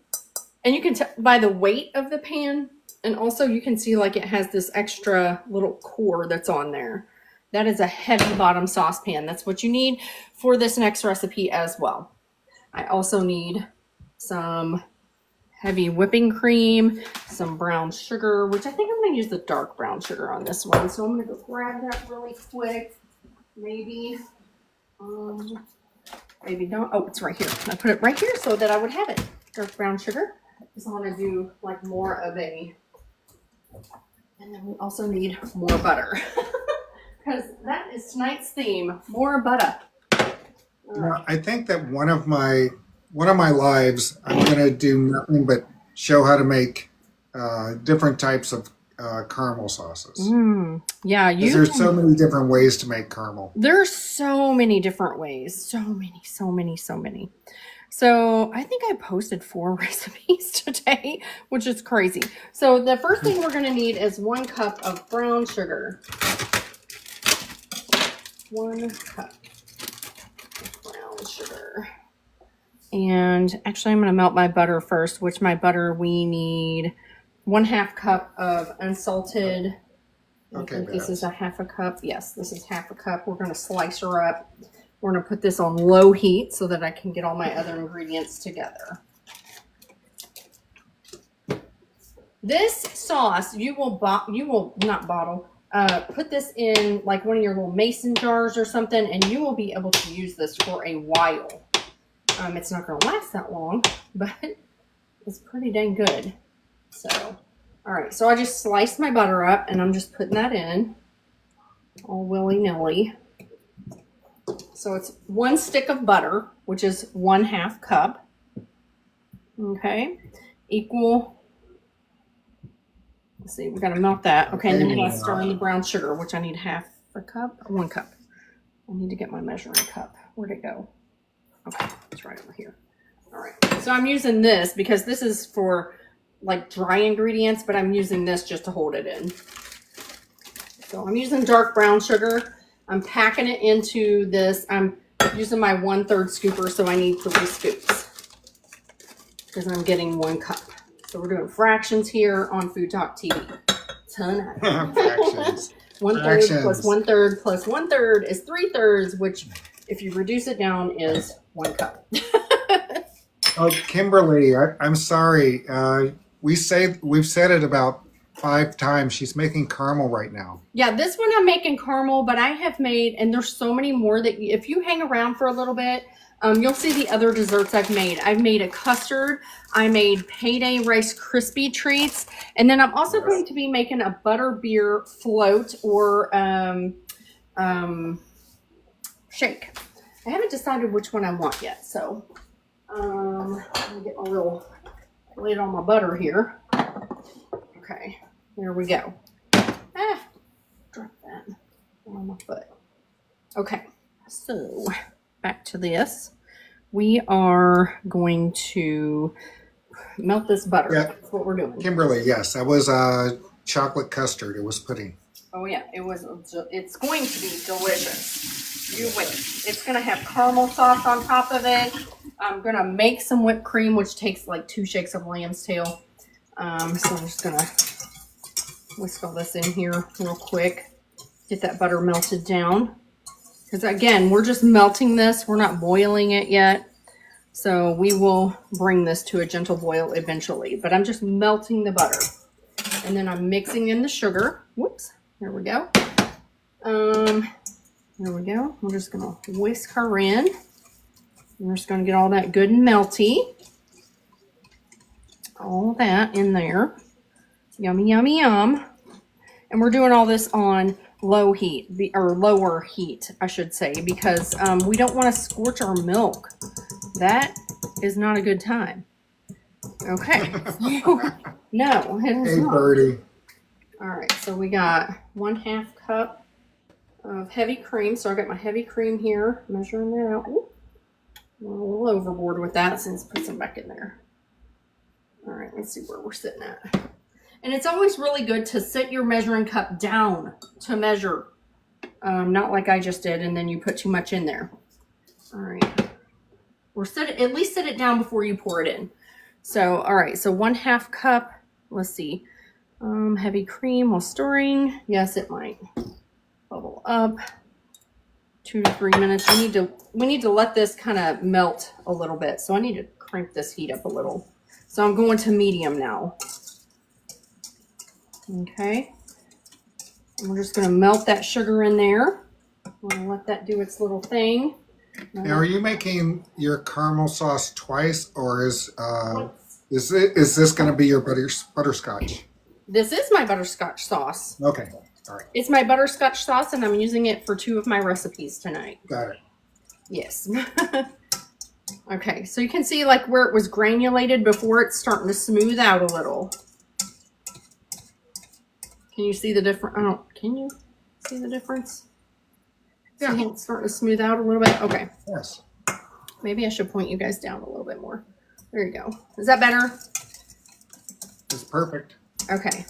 And you can tell by the weight of the pan. And also you can see like it has this extra little core that's on there. That is a heavy bottom saucepan. That's what you need for this next recipe as well. I also need some heavy whipping cream, some brown sugar, which I think I'm going to use the dark brown sugar on this one. So I'm going to go grab that really quick. Maybe don't. Oh, it's right here. I put it right here so that I would have it. Dark brown sugar. Just want to do like more of a, and then we also need more butter because that is tonight's theme, more butter. Well, I think that one of my lives, I'm going to do nothing but show how to make different types of caramel sauces. Yeah, there's so many different ways to make caramel. There's so many different ways. So many. So I think I posted 4 recipes today, which is crazy. So the first thing we're going to need is 1 cup of brown sugar. 1 cup of brown sugar. And actually I'm going to melt my butter first, which my butter we need 1/2 cup of unsalted. I think this is a 1/2 cup. Yes, this is 1/2 cup. We're going to slice her up. We're going to put this on low heat so that I can get all my other ingredients together. This sauce, you will not bottle, put this in like one of your little mason jars or something, and you will be able to use this for a while. It's not going to last that long, but it's pretty dang good. So, all right. So I just sliced my butter up, and I'm just putting that in all willy-nilly. So it's 1 stick of butter, which is 1/2 cup. Okay. Equal. Let's see. We got to melt that. Okay. And then we got to stir in the brown sugar, which I need 1/2 cup. 1 cup. I need to get my measuring cup. Where'd it go? Okay. It's right over here. All right. So I'm using this because this is for like dry ingredients, but I'm using this just to hold it in. So I'm using dark brown sugar. I'm packing it into this. I'm using my 1/3 scooper, so I need 3 scoops because I'm getting 1 cup. So we're doing fractions here on Food Talk TV. Tonight. Fractions. 1/3 plus 1/3 plus 1/3 is 3/3, which if you reduce it down is 1 cup. Oh, Kimberly, I'm sorry. We've said it about 5 times. She's making caramel right now. Yeah, this one I'm making caramel, but I have made, and there's so many more that if you hang around for a little bit, you'll see the other desserts I've made. I've made a custard. I made payday Rice Krispie treats. And then I'm also going to be making a Butterbeer float or shake. I haven't decided which one I want yet. So let me get my little lid on my butter here. Okay, there we go. Drop that on my foot. Okay, so back to this. We are going to melt this butter. Yeah. That's what we're doing. Kimberly, yes, that was chocolate custard. It was pudding. Oh yeah, it's going to be delicious. You wait. It's going to have caramel sauce on top of it. I'm going to make some whipped cream, which takes like 2 shakes of lamb's tail. So I'm just going to whisk all this in here real quick. Get that butter melted down. Because again, we're just melting this. We're not boiling it yet. So we will bring this to a gentle boil eventually. But I'm just melting the butter. And then I'm mixing in the sugar. Whoops. There we go. There we go. We're just going to whisk her in. We're just going to get all that good and melty. All that in there. Yummy, yummy, yum. And we're doing all this on low heat, or lower heat, I should say, because we don't want to scorch our milk. That is not a good time. Okay. No, it is not. Birdie. All right, so we got 1/2 cup of heavy cream. So I got my heavy cream here, measuring that out. Ooh, I'm a little overboard with that, so let's put some back in there. All right, let's see where we're sitting at. And it's always really good to set your measuring cup down to measure. Not like I just did, and then you put too much in there. All right. Or at least set it down before you pour it in. So, all right, so 1/2 cup, let's see. Heavy cream while stirring. Yes, it might. bubble up. 2 to 3 minutes. We need to let this kind of melt a little bit. So I need to crank this heat up a little. So I'm going to medium now. Okay. And we're just going to melt that sugar in there. I'm going to let that do its little thing. Now, are you making your caramel sauce twice, or is this going to be your butterscotch? This is my butterscotch sauce. Okay. All right. It's my butterscotch sauce, and I'm using it for 2 of my recipes tonight. Got it. Yes. Okay, so you can see like where it was granulated before, it's starting to smooth out a little. Can you see the difference? Can you see the difference? Yeah. See, it's starting to smooth out a little bit. Okay. Yes. Maybe I should point you guys down a little bit more. There you go. Is that better? It's perfect. Okay.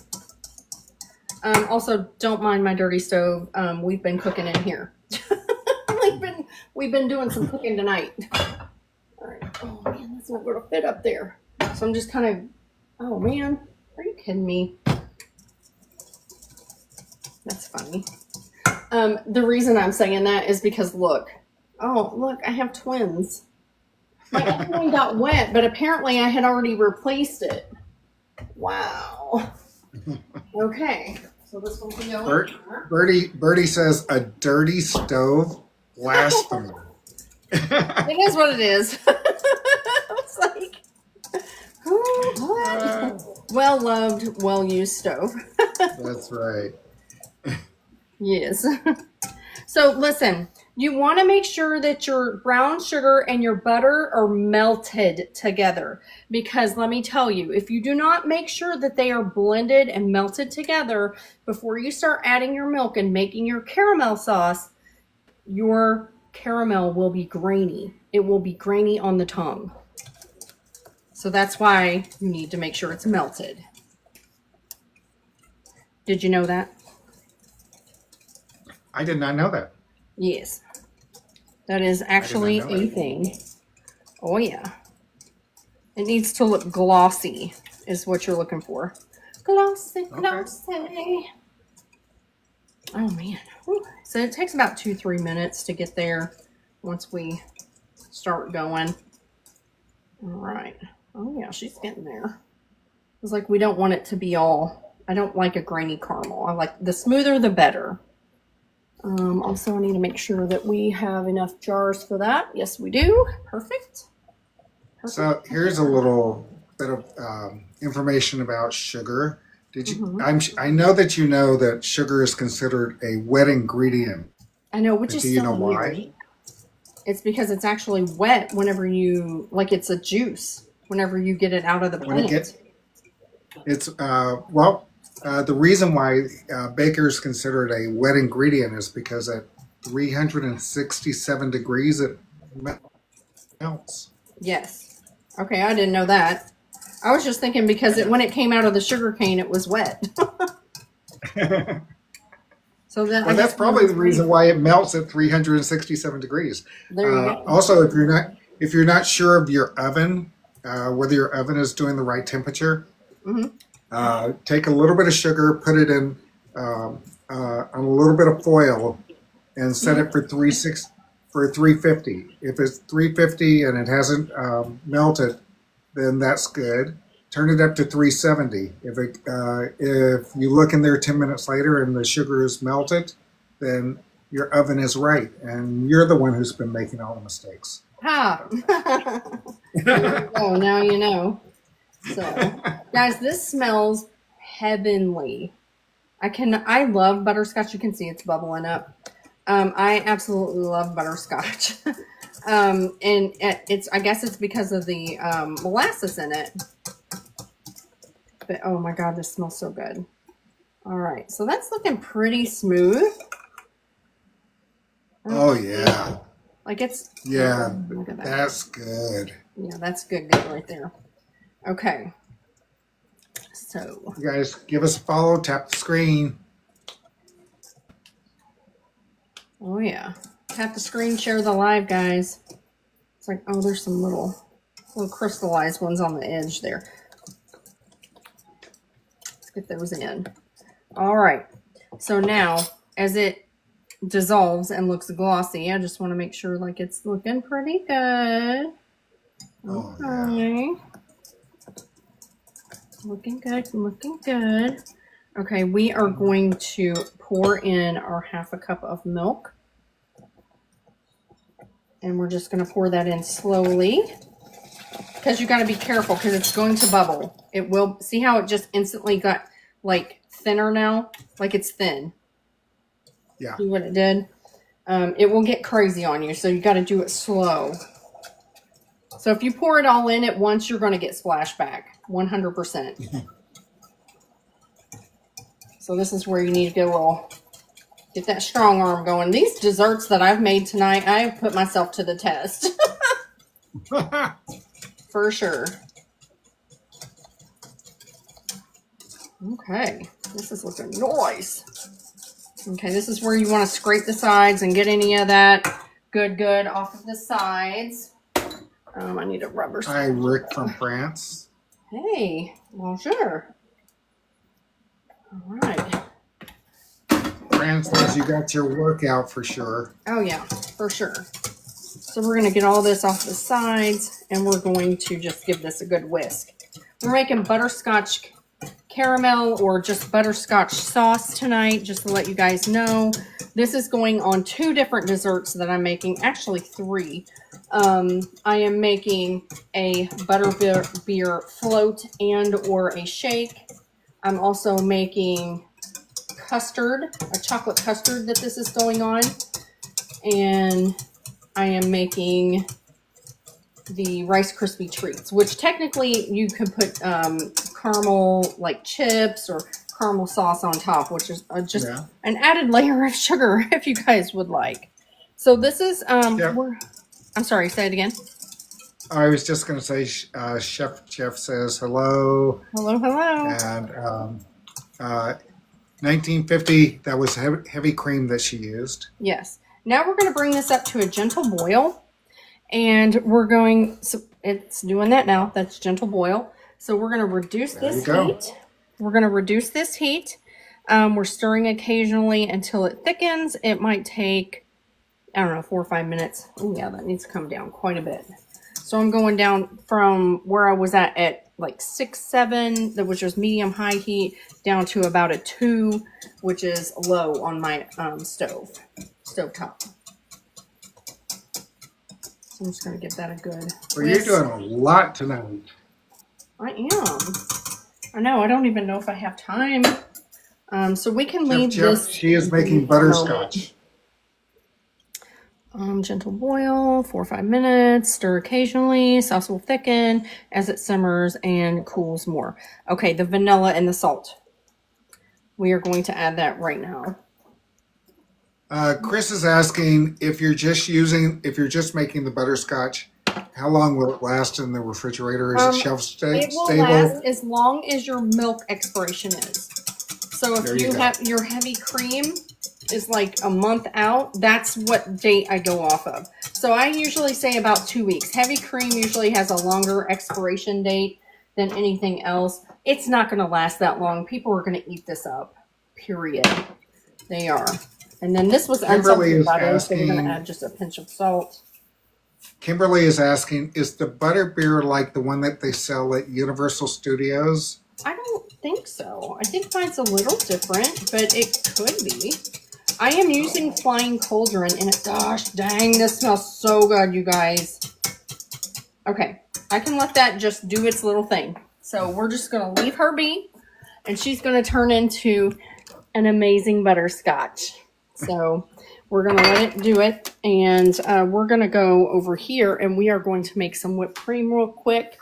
Also, don't mind my dirty stove. We've been cooking in here. we've been doing some cooking tonight. All right. Oh man, that's not going to fit up there. So I'm just kind of. Oh man, are you kidding me? That's funny. The reason I'm saying that is because look. Oh look, I have twins. My other one got wet, but apparently I had already replaced it. Wow. Okay. So this one can go Birdie says a dirty stove. Blasphemy. It is what it is. It's like, what? Well-loved, well-used stove. That's right. Yes. So listen, you want to make sure that your brown sugar and your butter are melted together, because let me tell you, if you do not make sure that they are blended and melted together before you start adding your milk and making your caramel sauce, your caramel will be grainy. It will be grainy on the tongue. So that's why you need to make sure it's melted. Did you know that? I did not know that. Yes. That is actually a thing. Oh, yeah. It needs to look glossy is what you're looking for. Glossy, glossy. Okay. Oh, man. Whew. So it takes about 2-3 minutes to get there once we start going. All right. Oh, yeah, she's getting there. It's like we don't want it to be all... I don't like a grainy caramel. I like the smoother, the better. Also, I need to make sure that we have enough jars for that. Yes, we do. Perfect. So here's a little bit of information about sugar. Did you? I know that you know that sugar is considered a wet ingredient. I know, which is do you know why? It's because it's actually wet whenever you, like it's a juice, whenever you get it out of the plant. The reason why bakers consider it a wet ingredient is because at 367 degrees it melts. Yes. Okay, I didn't know that. I was just thinking because when it came out of the sugar cane, it was wet. So that's probably the reason why it melts at 367 degrees. There you go. Also, if you're not sure of your oven, whether your oven is doing the right temperature. Take a little bit of sugar, put it in on a little bit of foil, and set it for 350. If it's 350 and it hasn't melted, then that's good. Turn it up to 370. If you look in there 10 minutes later and the sugar is melted, then your oven is right, and you're the one who's been making all the mistakes. Ha! Oh, now you know. So, guys, this smells heavenly. I love butterscotch. You can see it's bubbling up. I absolutely love butterscotch. And I guess it's because of the molasses in it. But, oh my God, this smells so good. All right, so that's looking pretty smooth. Oh, yeah. Like it's... Yeah, look at that. That's good. Yeah, that's good right there. Okay. So... You guys, give us a follow, tap the screen. Oh, yeah. Tap the screen, share the live, guys. It's like, oh, there's some little crystallized ones on the edge there. Let's get those in. All right. So now, as it dissolves and looks glossy. I just want to make sure like it's looking pretty good. Oh, okay. yeah. Looking good, looking good. Okay, we are going to pour in our 1/2 cup of milk. And we're just going to pour that in slowly. Because you got to be careful because it's going to bubble. It will. See how it just instantly got like thinner now? Like it's thin. Yeah. See what it did? It will get crazy on you. So you got to do it slow. So if you pour it all in at once, you're going to get splashback. 100%. So this is where you need to get that strong arm going. These desserts that I've made tonight, I've put myself to the test. For sure. Okay, this is looking nice. Okay, this is where you want to scrape the sides and get any of that good off of the sides. I need a rubber stamp. Hi, Rick from France. Hey, bonjour. All right. France says you got your workout for sure. Oh yeah, for sure. So we're going to get all this off the sides, and we're going to just give this a good whisk. We're making butterscotch caramel or just butterscotch sauce tonight, just to let you guys know. This is going on 2 different desserts that I'm making, actually 3. I am making a Butterbeer float and or a shake. I'm also making custard, a chocolate custard that this is going on. And I am making the Rice Krispie treats, which technically you could put caramel like chips or caramel sauce on top, which is just an added layer of sugar if you guys would like. So this is, I'm sorry, say it again. I was just going to say, Chef Jeff says hello. Hello, hello. And 1950, that was heavy cream that she used. Yes. Now we're going to bring this up to a gentle boil. And we're going, so it's doing that now. That's gentle boil. So we're going to reduce this heat. We're going to reduce this heat. We're stirring occasionally until it thickens. It might take, I don't know, 4 or 5 minutes. Oh yeah, that needs to come down quite a bit. So I'm going down from where I was at like 6, 7, that was just medium high heat, down to about a 2, which is low on my stove top. So I'm just going to give that a good Well, you're doing a lot tonight. I am. I know. I don't even know if I have time. So we can leave this. She is making butterscotch. Gentle boil, 4 or 5 minutes. Stir occasionally. Sauce will thicken as it simmers and cools more. Okay, the vanilla and the salt. We are going to add that right now. Chris is asking if you're just making the butterscotch, how long will it last in the refrigerator? Is it shelf stable? It will last as long as your milk expiration is. So if you have your heavy cream is like a month out, that's what date I go off of. So I usually say about 2 weeks. Heavy cream usually has a longer expiration date than anything else. It's not going to last that long. People are going to eat this up, period. They are. And then this was unsalted butter, so we're going to add just a pinch of salt. Kimberly is asking, is the Butterbeer like the one that they sell at Universal Studios? I don't think so. I think mine's a little different, but it could be. I am using Flying Cauldron, and gosh dang, this smells so good, you guys. Okay, I can let that just do its little thing. So we're just going to leave her be, and she's going to turn into an amazing butterscotch. So we're going to let it do it, and we're going to go over here, and we are going to make some whipped cream real quick,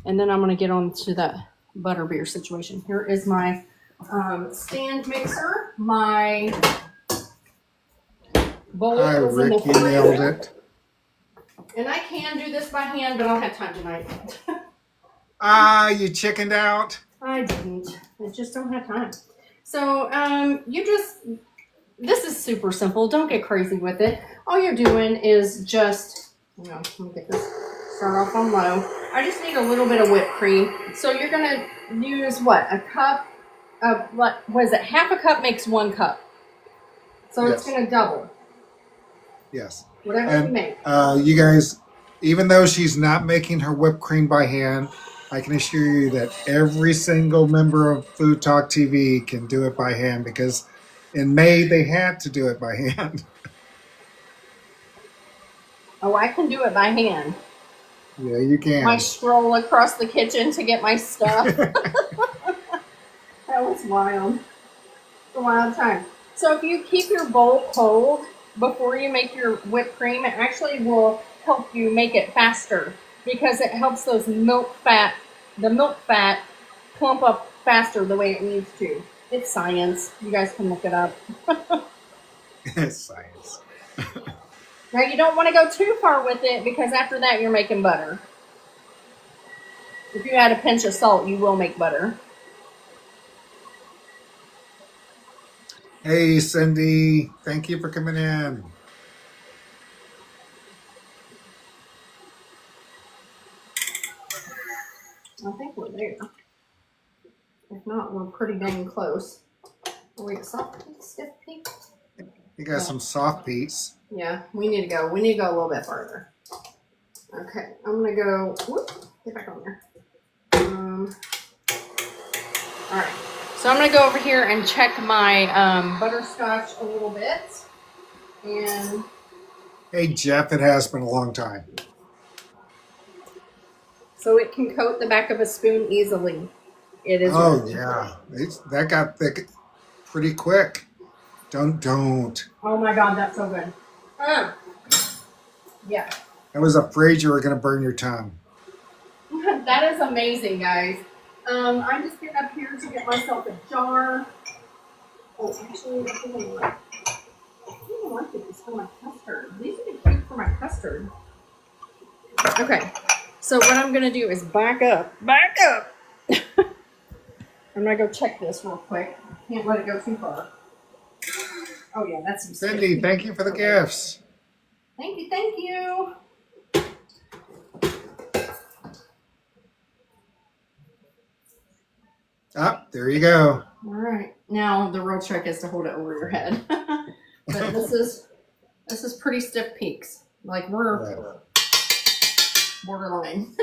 and then I'm going to get on to the Butterbeer situation. Here is my stand mixer, my bowl. Hi, Rick, you nailed it. And I can do this by hand, but I don't have time tonight. You chickened out? I didn't. I just don't have time. So this is super simple. Don't get crazy with it. All you're doing is just, let me get this, start off on low. I just need a little bit of whipped cream. So you're going to use what? A cup of, what is it? Half a cup makes 1 cup. So it's going to double. Yes. Whatever you make. You guys, even though she's not making her whipped cream by hand, I can assure you that every single member of Food Talk TV can do it by hand, because in May they had to do it by hand. Oh, I can do it by hand. Yeah, you can. I stroll across the kitchen to get my stuff. That was wild. It's a wild time. So if you keep your bowl cold before you make your whipped cream, it actually will help you make it faster, because it helps those the milk fat clump up faster the way it needs to. It's science. You guys can look it up. It's science. Now you don't want to go too far with it, because after that you're making butter. If you add a pinch of salt, you will make butter. Hey, Cindy. Thank you for coming in. I think we're there. If not, we're pretty dang close. Are we at soft peaks, stiff peaks? You got some soft peats. Yeah, we need to go. We need to go a little bit further. Okay, I'm gonna go. Whoop, get back on there. All right. So I'm gonna go over here and check my butterscotch a little bit. And hey, Jeff, it has been a long time. So it can coat the back of a spoon easily. It is. Oh yeah, that got thick pretty quick. Don't. Oh my God, that's so good. Yeah. I was afraid you were going to burn your tongue. That is amazing, guys. I'm just getting up here to get myself a jar. Oh, actually, I think I like these for my custard. These would be cute for my custard. Okay, so what I'm going to do is back up. I'm going to go check this real quick. Can't let it go too far. Oh, yeah, that's some Cindy, thank you for the gifts. Thank you, thank you. Ah, there you go. All right. Now the real trick is to hold it over your head. But this is pretty stiff peaks. Like we're borderline.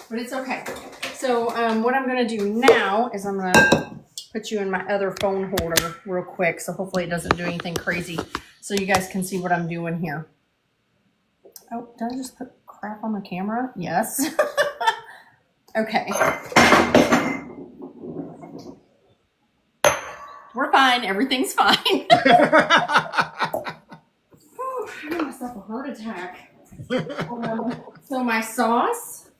But it's okay. So what I'm gonna do now is I'm gonna put you in my other phone holder real quick. So hopefully it doesn't do anything crazy. So you guys can see what I'm doing here. Oh, did I just put crap on the camera? Yes. Okay. We're fine. Everything's fine. Oh, I gave myself a heart attack. So my sauce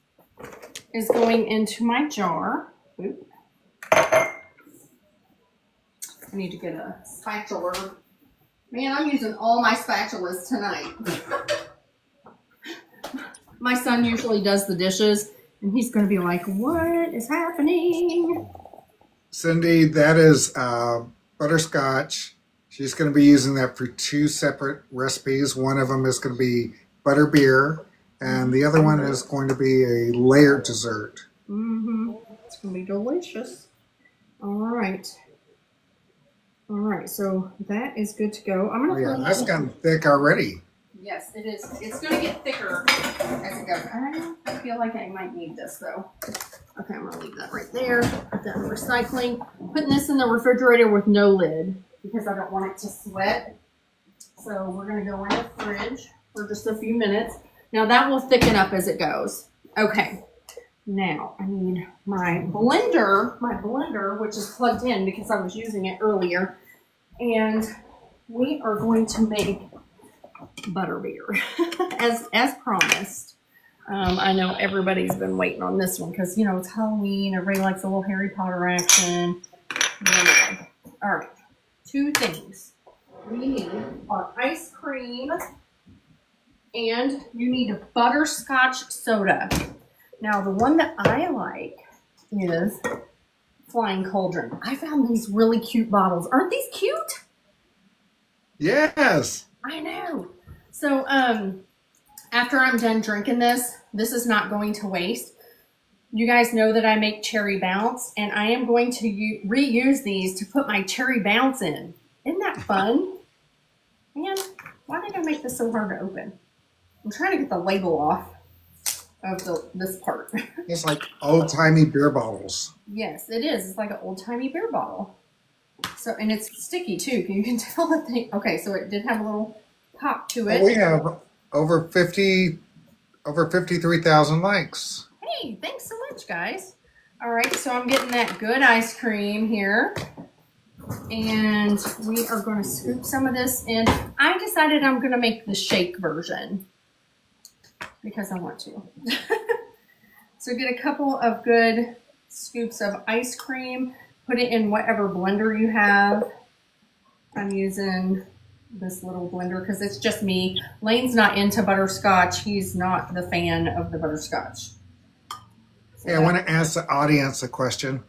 is going into my jar. Oop. I need to get a spatula. Man, I'm using all my spatulas tonight. My son usually does the dishes, and he's going to be like, what is happening? Cindy, that is butterscotch. She's going to be using that for two separate recipes. One of them is going to be Butterbeer, and the other one is going to be a layered dessert. It's going to be delicious. All right. All right, so that is good to go. I'm going to. Yeah, that's gotten thick already. Yes, it is. It's going to get thicker as it goes. I feel like I might need this though. Okay, I'm going to leave that right there. Put that in recycling. Putting this in the refrigerator with no lid because I don't want it to sweat. So we're going to go in the fridge for just a few minutes. Now that will thicken up as it goes. Okay. Now I need my blender, which is plugged in because I was using it earlier. And we are going to make Butterbeer as promised. I know everybody's been waiting on this one because, you know, it's Halloween. Everybody likes a little Harry Potter action. All right, two things. We need our ice cream and you need a butterscotch soda. Now, the one that I like is Flying Cauldron. I found these really cute bottles. Aren't these cute? Yes. I know. So, after I'm done drinking this is not going to waste. You guys know that I make cherry bounce, and I am going to reuse these to put my cherry bounce in. Isn't that fun? Man, why did I make this so hard to open? I'm trying to get the label off of this part. It's like old-timey beer bottles. Yes, it is. It's like an old-timey beer bottle. So, and it's sticky too. You can tell that they, okay, so it did have a little pop to it. Well, we have over 53,000 likes. Hey, thanks so much, guys. All right, so I'm getting that good ice cream here. And we are going to scoop some of this in. I decided I'm going to make the shake version because I want to. So get a couple of good scoops of ice cream. Put it in whatever blender you have. I'm using this little blender because it's just me. Lane's not into butterscotch. He's not the fan of the butterscotch. So I want to ask the audience a question.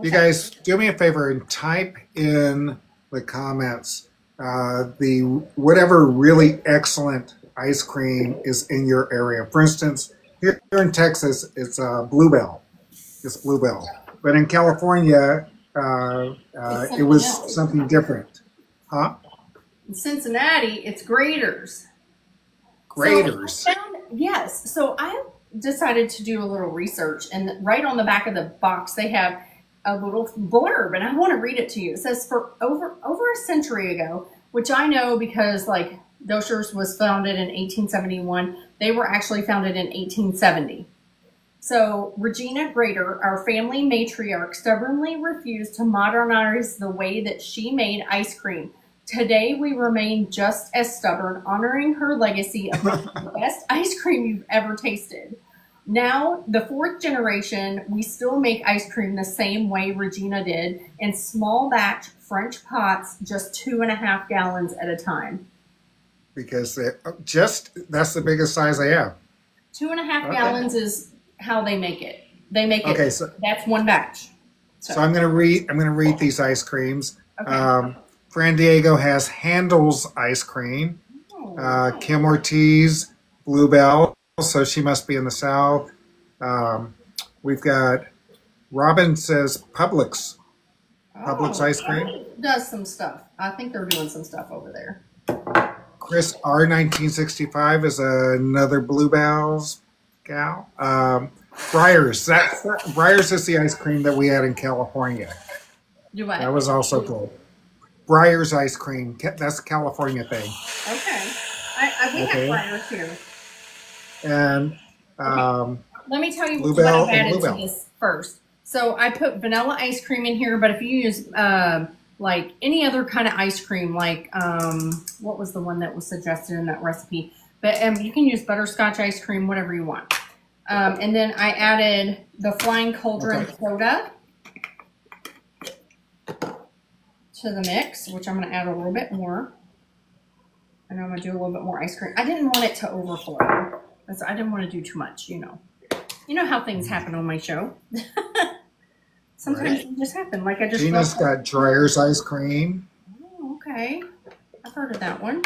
You guys, do me a favor and type in the comments the whatever really excellent ice cream is in your area. For instance, here in Texas, it's Bluebell. It's Bluebell. But in California, it was something different. Huh? In Cincinnati, it's Graders. Graders. So yes. So I decided to do a little research, and right on the back of the box, they have a little blurb, and I want to read it to you. It says, for over a century ago, which I know because like Doshers was founded in 1871. They were actually founded in 1870. So Regina Grader, our family matriarch, stubbornly refused to modernize the way that she made ice cream. Today, we remain just as stubborn, honoring her legacy of making the best ice cream you've ever tasted. Now, the fourth generation, we still make ice cream the same way Regina did, in small batch French pots, just 2.5 gallons at a time. Because that's the biggest size they have. 2.5 gallons is how they make it. They make it. So that's one batch. So I'm going to read these ice creams. Okay. Fran Diego has Handel's ice cream. Kim Ortiz, Bluebell. So she must be in the South. We've got Robin says Publix. Publix ice cream. Does some stuff. I think they're doing some stuff over there. Chris R1965 is another Bluebell's gal. Breyers. Breyers is the ice cream that we had in California. That was also cool. Breyers ice cream. That's a California thing. Okay. We have Breyers here. And let me tell you what I've added to this first. So I put vanilla ice cream in here, but if you use like any other kind of ice cream, like what was the one that was suggested in that recipe? But you can use butterscotch ice cream, whatever you want. And then I added the Flying Cauldron soda to the mix, which I'm going to add a little bit more. And I'm going to do a little bit more ice cream. I didn't want it to overflow. I didn't want to do too much, you know. You know how things happen on my show. Sometimes they just happen. Like I just. Gina's got Dreyer's ice cream. Oh, okay. I've heard of that one.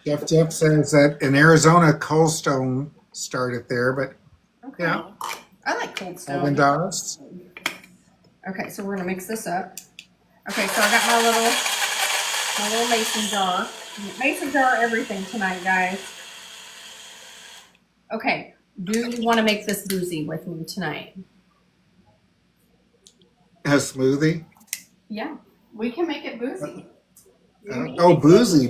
Jeff says that in Arizona, Cold Stone started there, but yeah. I like Cold Stone. Evan does. Okay, so we're gonna mix this up. Okay, so I got my little mason jar. Mason jar everything tonight, guys. Okay, do you want to make this boozy with me tonight? A smoothie? Yeah, we can make it boozy. Boozy.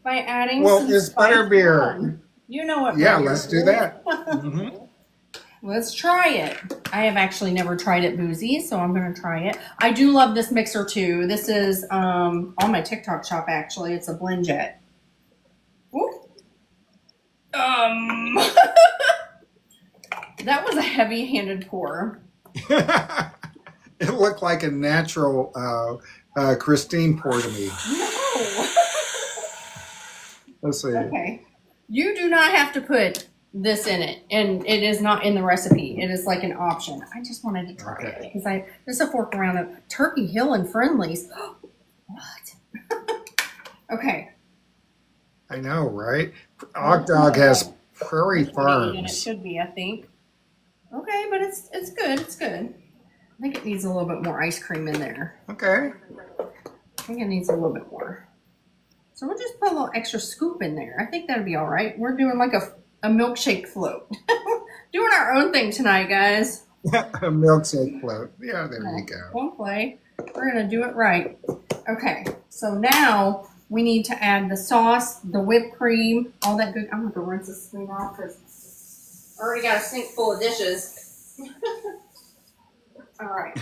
By adding it's Butterbeer. You know what? Yeah, let's do that. Let's try it. I have actually never tried it boozy, so I'm going to try it. I do love this mixer too. This is on my TikTok shop actually. It's a Blend Jet. That was a heavy-handed pour. It looked like a natural Christine pour to me. No. Let's see. Okay. You do not have to put this in it, and it is not in the recipe. It is like an option. I just wanted to try it because there's a fork around it. Turkey Hill and Friendly's. What? Okay. I know, right? Dog has Prairie Farms. And it should be, I think. Okay, but it's good. It's good. I think it needs a little bit more ice cream in there. Okay. I think it needs a little bit more. So we'll just put a little extra scoop in there. I think that'd be all right. We're doing like a milkshake float. Doing our own thing tonight, guys. A milkshake float. Yeah, there you go. Don't play. We're going to do it right. Okay, so now we need to add the sauce, the whipped cream, all that good. I'm going to rinse this thing off because I already got a sink full of dishes. All right.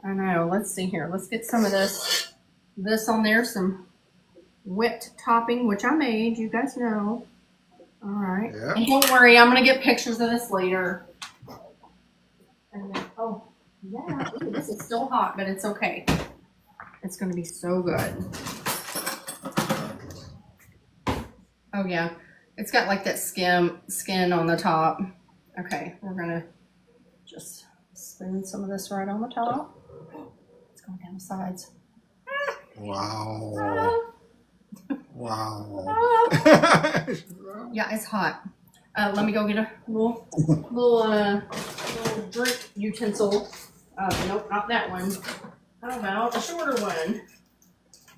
I know. Let's see here. Let's get some of this on there. Some whipped topping, which I made. You guys know. All right. Yeah. And don't worry. I'm going to get pictures of this later. And then, oh, yeah. Ooh, this is still hot, but it's okay. It's going to be so good. Oh, yeah. It's got like that skin on the top. Okay. We're going to just spin some of this right on the top. It's going down the sides. Wow. Wow. Yeah, it's hot. Let me go get a little drink utensil. Nope, not that one. How about a shorter one?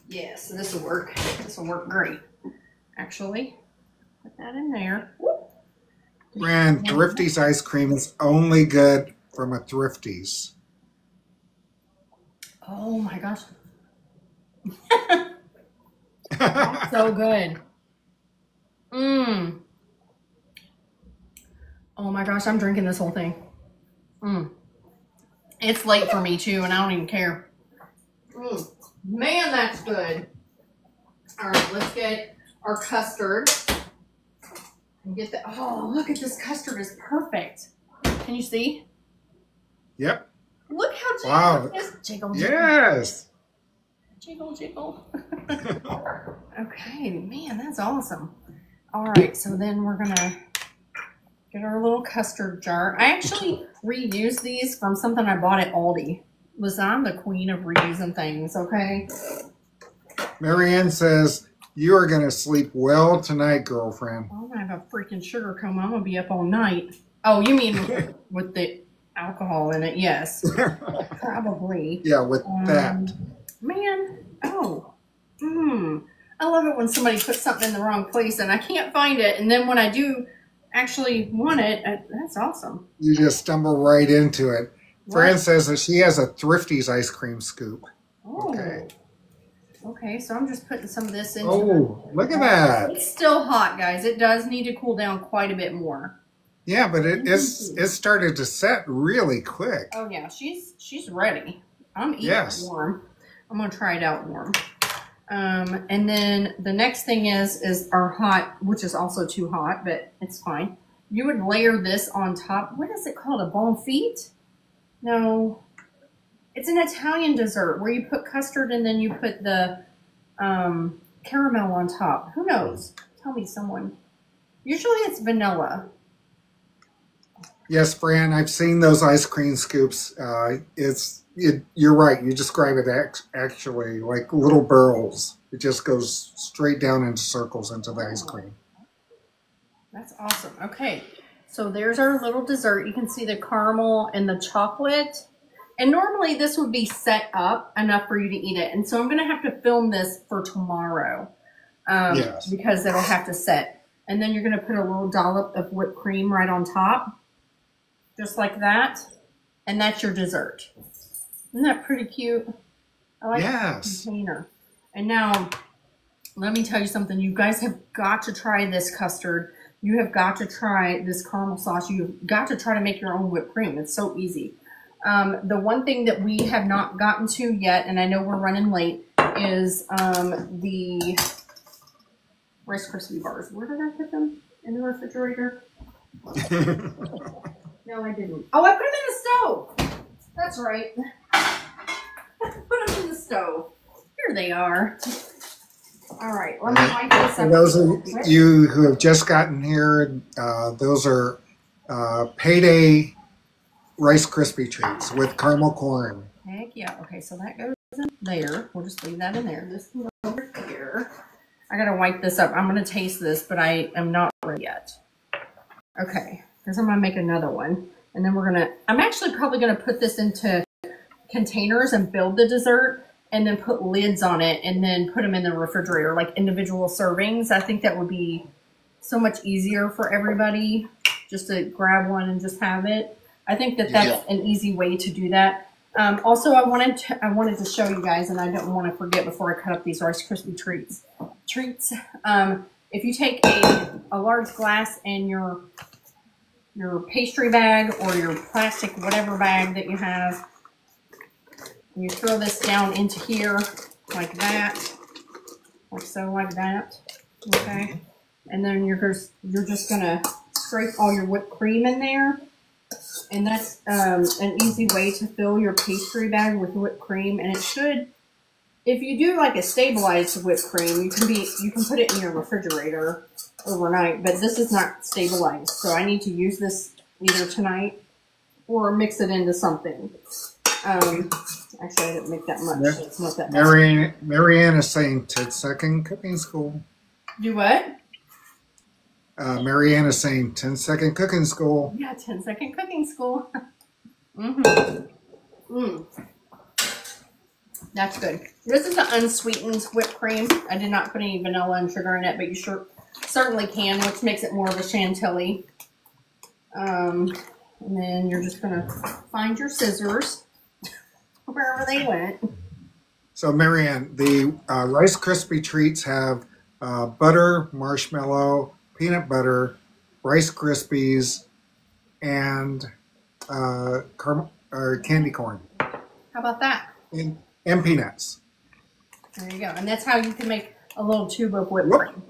Yes, this will work. This will work great. Actually, put that in there. Man, Thrifty's ice cream is only good from a Thrifty's. Oh my gosh. That's so good. Mmm. Oh my gosh, I'm drinking this whole thing. Mmm. It's late for me too, and I don't even care. Man, that's good. All right, let's get our custard. And get the, oh, look at this custard is perfect. Can you see? Yep. Look how jiggle wow. it is. Jiggle, jiggle. Yes. Jiggle, jiggle. Okay, man, that's awesome. All right, so then we're gonna get our little custard jar. I actually reused these from something I bought at Aldi. Listen, I'm the queen of reusing things, okay? Marianne says, you are going to sleep well tonight, girlfriend. I'm going to have a freaking sugar coma. I'm going to be up all night. Oh, you mean with the alcohol in it? Yes. Probably. Yeah, with that. Man, oh. I love it when somebody puts something in the wrong place and I can't find it. And then when I do actually want it, that's awesome. You just stumble right into it. Fran says that she has a Thrifty's ice cream scoop. Oh. Okay. Okay, so I'm just putting some of this in. Oh, look at that. It's still hot, guys. It does need to cool down quite a bit more. Yeah, but it started to set really quick. Oh, yeah. She's ready. I'm eating it warm. I'm going to try it out warm. And then the next thing is our hot, which is also too hot, but it's fine. You would layer this on top. What is it called? A bonfite? No. It's an Italian dessert where you put custard and then you put the caramel on top. Who knows? Tell me someone. Usually it's vanilla. Yes, Fran, I've seen those ice cream scoops. You're right. You describe it actually like little barrels. It just goes straight down into circles into the ice cream. That's awesome. Okay, so there's our little dessert. You can see the caramel and the chocolate. And normally this would be set up enough for you to eat it. And so I'm going to have to film this for tomorrow because it'll have to set. And then you're going to put a little dollop of whipped cream right on top. Just like that. And that's your dessert. Isn't that pretty cute? I like the container. And now, let me tell you something. You guys have got to try this custard. You have got to try this caramel sauce. You've got to try to make your own whipped cream. It's so easy. The one thing that we have not gotten to yet, and I know we're running late, is the Rice Krispie bars. Where did I put them? In the refrigerator? No, I didn't. Oh, I put them in the stove. That's right. Put them in the stove. Here they are. All right, let me wipe this up. For those of you who have just gotten here, those are payday Rice Krispie treats with caramel corn. Heck yeah. Okay, so that goes in there. We'll just leave that in there. This goes over here. I gotta wipe this up. I'm gonna taste this, but I am not ready yet. Okay, because I'm gonna make another one. And then I'm actually probably gonna put this into containers and build the dessert. and then put lids on it and then put them in the refrigerator, like individual servings. I think that would be so much easier for everybody just to grab one and just have it. I think that that's an easy way to do that. Also, I wanted to show you guys, and I don't want to forget before I cut up these Rice Krispie treats. If you take a large glass and your pastry bag or your plastic whatever bag that you have, and you throw this down into here like that, like so, like that. Okay, and then you're just gonna scrape all your whipped cream in there. And that's an easy way to fill your pastry bag with whipped cream. And it should, if you do like a stabilized whipped cream, you can put it in your refrigerator overnight. But this is not stabilized, so I need to use this either tonight or mix it into something. Actually, I didn't make that much. So it's not that much. Marianne is saying 10-second cooking school. Do what? Marianne is saying 10-second cooking school. Yeah, 10-second cooking school. That's good. This is an unsweetened whipped cream. I did not put any vanilla and sugar in it, but you certainly can, which makes it more of a chantilly. And then you're just going to find your scissors wherever they went. So, Marianne, the Rice Krispie treats have butter, marshmallow, peanut butter, Rice Krispies, and candy corn. How about that? And peanuts. There you go. And that's how you can make a little tube of whipped cream.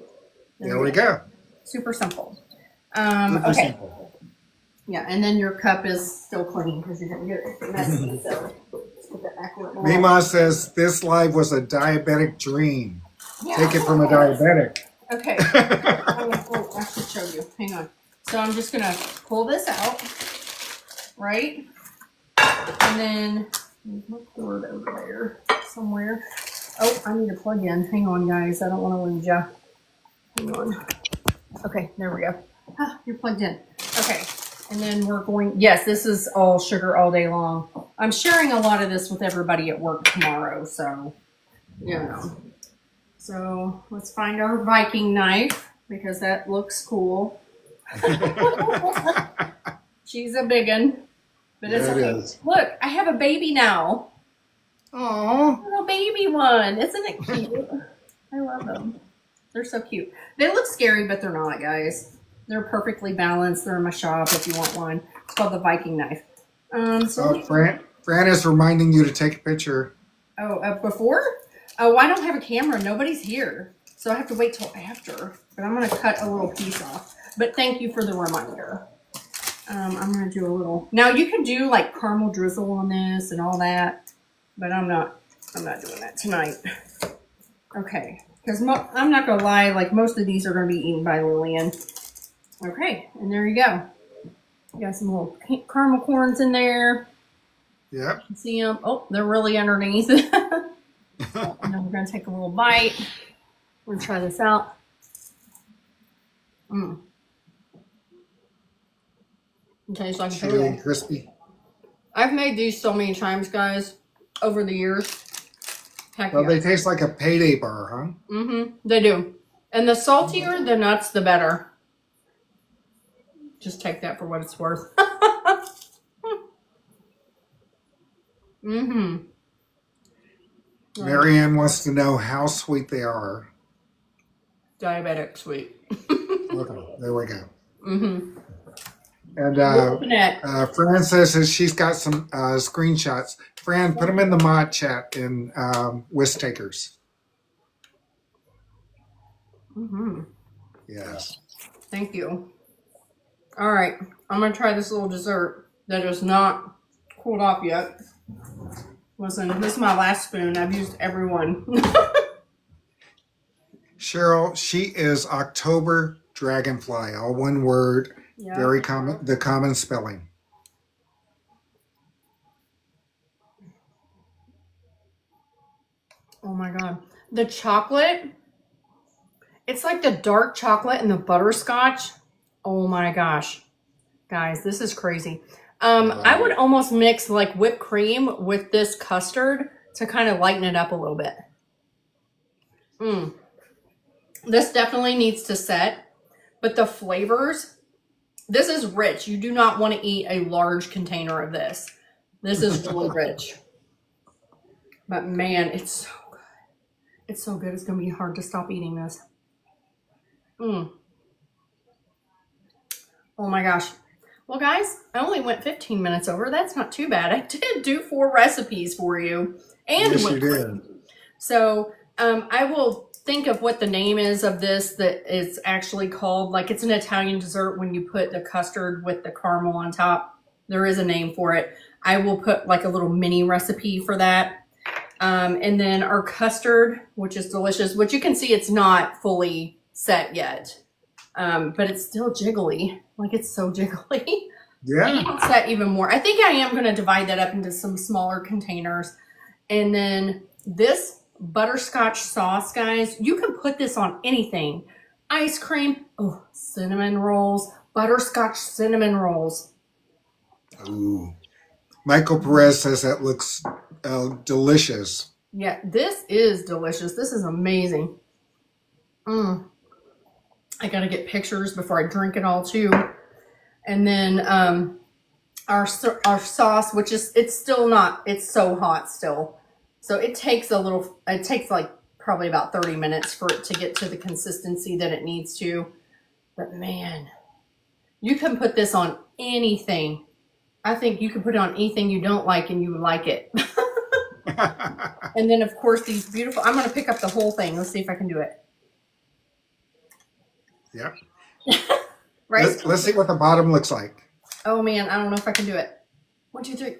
There we go. Super simple. Super okay. simple. Yeah, and then your cup is still clean because you didn't get it messy. So let's put that back where it belongs. Mima says this live was a diabetic dream. Yeah. Take it from a diabetic. Okay. I should show you. Hang on. So I'm just going to pull this out, right? And then there's my cord over there somewhere. Oh, I need to plug in. Hang on, guys. I don't want to lose you. Hang on. Okay, there we go. Ah, you're plugged in. Okay. And then we're going, yes, this is all sugar all day long. I'm sharing a lot of this with everybody at work tomorrow, so, you know. So let's find our Viking knife because that looks cool. She's a big one. But it's okay. Look, I have a baby now. Aww. Little baby one. Isn't it cute? I love them. They're so cute. They look scary, but they're not, guys. They're perfectly balanced. They're in my shop if you want one. It's called the Viking knife. Fran is reminding you to take a picture. Oh, before? Oh, I don't have a camera. Nobody's here. So I have to wait till after. But I'm going to cut a little piece off. But thank you for the reminder. I'm going to do a little. Now, you can do like caramel drizzle on this and all that. But I'm not doing that tonight. Okay. Because I'm not going to lie. Like most of these are going to be eaten by Lillian. Okay. And there you go. You got some little caramel corns in there. Yep. See them? Oh, they're really underneath. And then we're going to take a little bite. We're going to try this out. It tastes like chewy and crispy. I've made these so many times, guys, over the years. Heck well, yeah. They taste like a payday bar, huh? Mm-hmm. They do. And the saltier the nuts, the better. Just take that for what it's worth. Mm-hmm. Marianne wants to know how sweet they are. Diabetic sweet. Okay, there we go. Mm-hmm. And Fran says she's got some screenshots. Fran, put them in the mod chat in Whisk Takers. Mm-hmm. Yes. Thank you. All right, I'm gonna try this little dessert that is not cooled off yet. Listen, this is my last spoon. I've used every one. Cheryl, she is OctoberDragonfly, all one word, Yep. very common, the common spelling. Oh my God. The chocolate, it's like the dark chocolate and the butterscotch. Oh my gosh. Guys, this is crazy. I would almost mix like whipped cream with this custard to kind of lighten it up a little bit. This definitely needs to set, but the flavors, this is rich. You do not want to eat a large container of this. This is really rich. But man, it's so good. It's so good. It's going to be hard to stop eating this. Oh my gosh. Well, guys, I only went 15 minutes over. That's not too bad. I did do 4 recipes for you. And yes, you did. So I will think of what the name is of this that it's actually called. Like, it's an Italian dessert when you put the custard with the caramel on top. There is a name for it. I will put like a little mini recipe for that. And then our custard, which is delicious, which you can see it's not fully set yet. But it's still jiggly. Like, it's so jiggly. Yeah. And you can set even more. I think I am going to divide that up into some smaller containers. And then this butterscotch sauce, guys, you can put this on anything. Ice cream, oh, cinnamon rolls, butterscotch cinnamon rolls. Ooh. Michael Perez says that looks delicious. Yeah, this is delicious. This is amazing. I gotta get pictures before I drink it all too. And then our sauce, which is, it's still not, it's so hot still. So it takes like probably about 30 minutes for it to get to the consistency that it needs to. But man, you can put this on anything. I think you can put it on anything you don't like and you like it. And then of course these beautiful, I'm going to pick up the whole thing. Let's see if I can do it. Yep. Right. Let's see what the bottom looks like. Oh man, I don't know if I can do it. 1, 2, 3.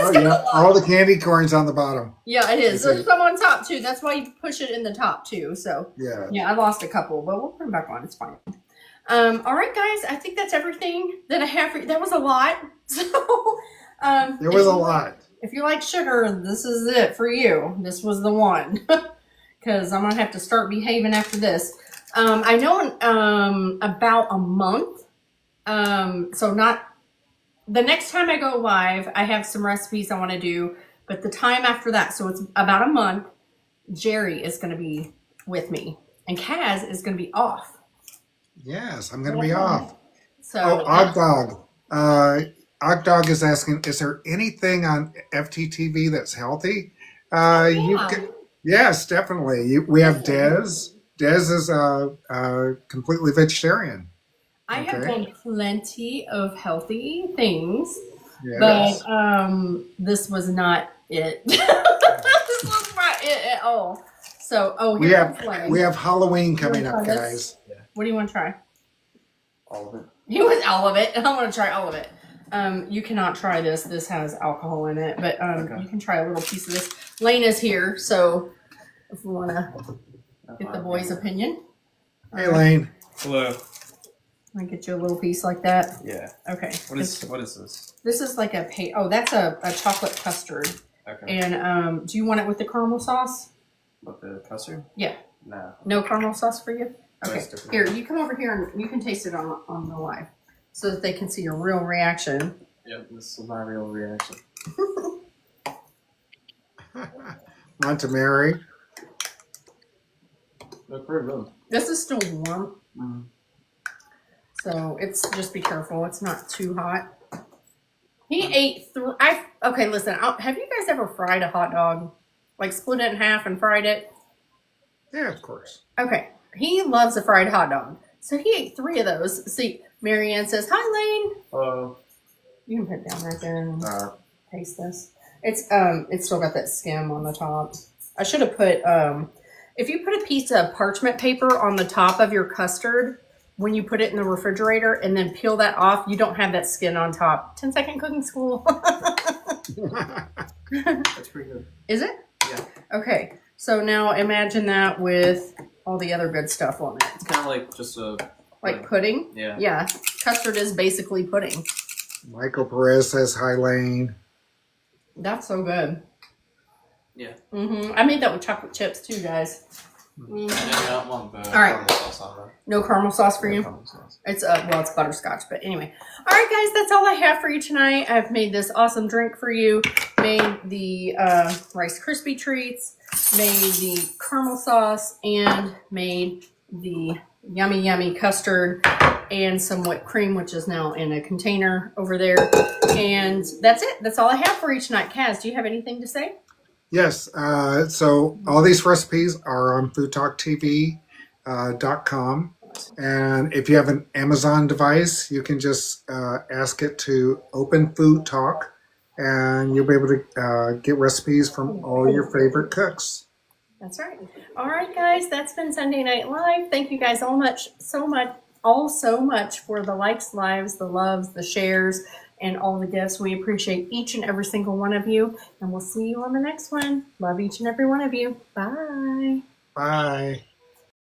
Oh yeah, all the candy corns on the bottom. Yeah, it is. There's some on top too. That's why you push it in the top too. So yeah, I lost a couple, but we'll put them back on. It's fine. All right, guys. I think that's everything that I have for you. That was a lot. So there was a lot. If you like sugar, this is it for you. This was the one, because I'm gonna have to start behaving after this. I know in about a month. So not. The next time I go live, I have some recipes I want to do, but the time after that, so it's about a month, Jerry is going to be with me, and Kaz is going to be off. Yes, I'm going to be off. So, Ogdog is asking, is there anything on FTTV that's healthy? Yes, definitely. We have Des. Des is completely vegetarian. I have done plenty of healthy things, but this was not it. This was not it at all. So, we have Halloween coming up, guys. Yeah. What do you want to try? All of it. He wants all of it. I want to try all of it. You cannot try this. This has alcohol in it, but you can try a little piece of this. Lane is here, so if we want to get the boys' opinion. Hey, Lane. Hello. I get you a little piece like that. Yeah. Okay. What is this? This is like that's a chocolate custard. Okay. And do you want it with the caramel sauce? With the custard? Yeah. No. No caramel sauce for you? Okay. Here, you come over here and you can taste it on the live, so that they can see your real reaction. Yep, this is my real reaction. On to Mary. Look pretty good. This is still warm. Mm-hmm. So it's just be careful. It's not too hot. He ate okay, listen. Have you guys ever fried a hot dog? Like split it in half and fried it? Yeah, of course. Okay. He loves a fried hot dog. So he ate 3 of those. See, Marianne says, hi, Lane. Hello. You can put it down right there and taste this. It's still got that skim on the top. I should have put, if you put a piece of parchment paper on the top of your custard, when you put it in the refrigerator and then peel that off, you don't have that skin on top. 10-second cooking school. That's pretty good. Is it? Yeah. Okay. So now imagine that with all the other good stuff on it. It's kind of like just a... Like pudding? Yeah. Yeah. Custard is basically pudding. Michael Perez says, hi, Lane. That's so good. Yeah. Mm-hmm. I made that with chocolate chips too, guys. Mm-hmm. I don't want the caramel sauce on it. No caramel sauce for you? Sauce. It's it's butterscotch, but anyway. All right, guys, that's all I have for you tonight. I've made this awesome drink for you. made the Rice Krispie treats, made the caramel sauce, and made the yummy, yummy custard and some whipped cream, which is now in a container over there. And that's it. That's all I have for each night. Kaz, do you have anything to say? Yes. So all these recipes are on FoodTokTV.com. And if you have an Amazon device, you can just ask it to open Food Talk, and you'll be able to get recipes from all your favorite cooks. That's right. All right, guys, that's been Sunday Night Live. Thank you guys so much for the likes, lives, the loves, the shares, and all the gifts. We appreciate each and every single one of you, and we'll see you on the next one. Love each and every one of you. Bye. Bye.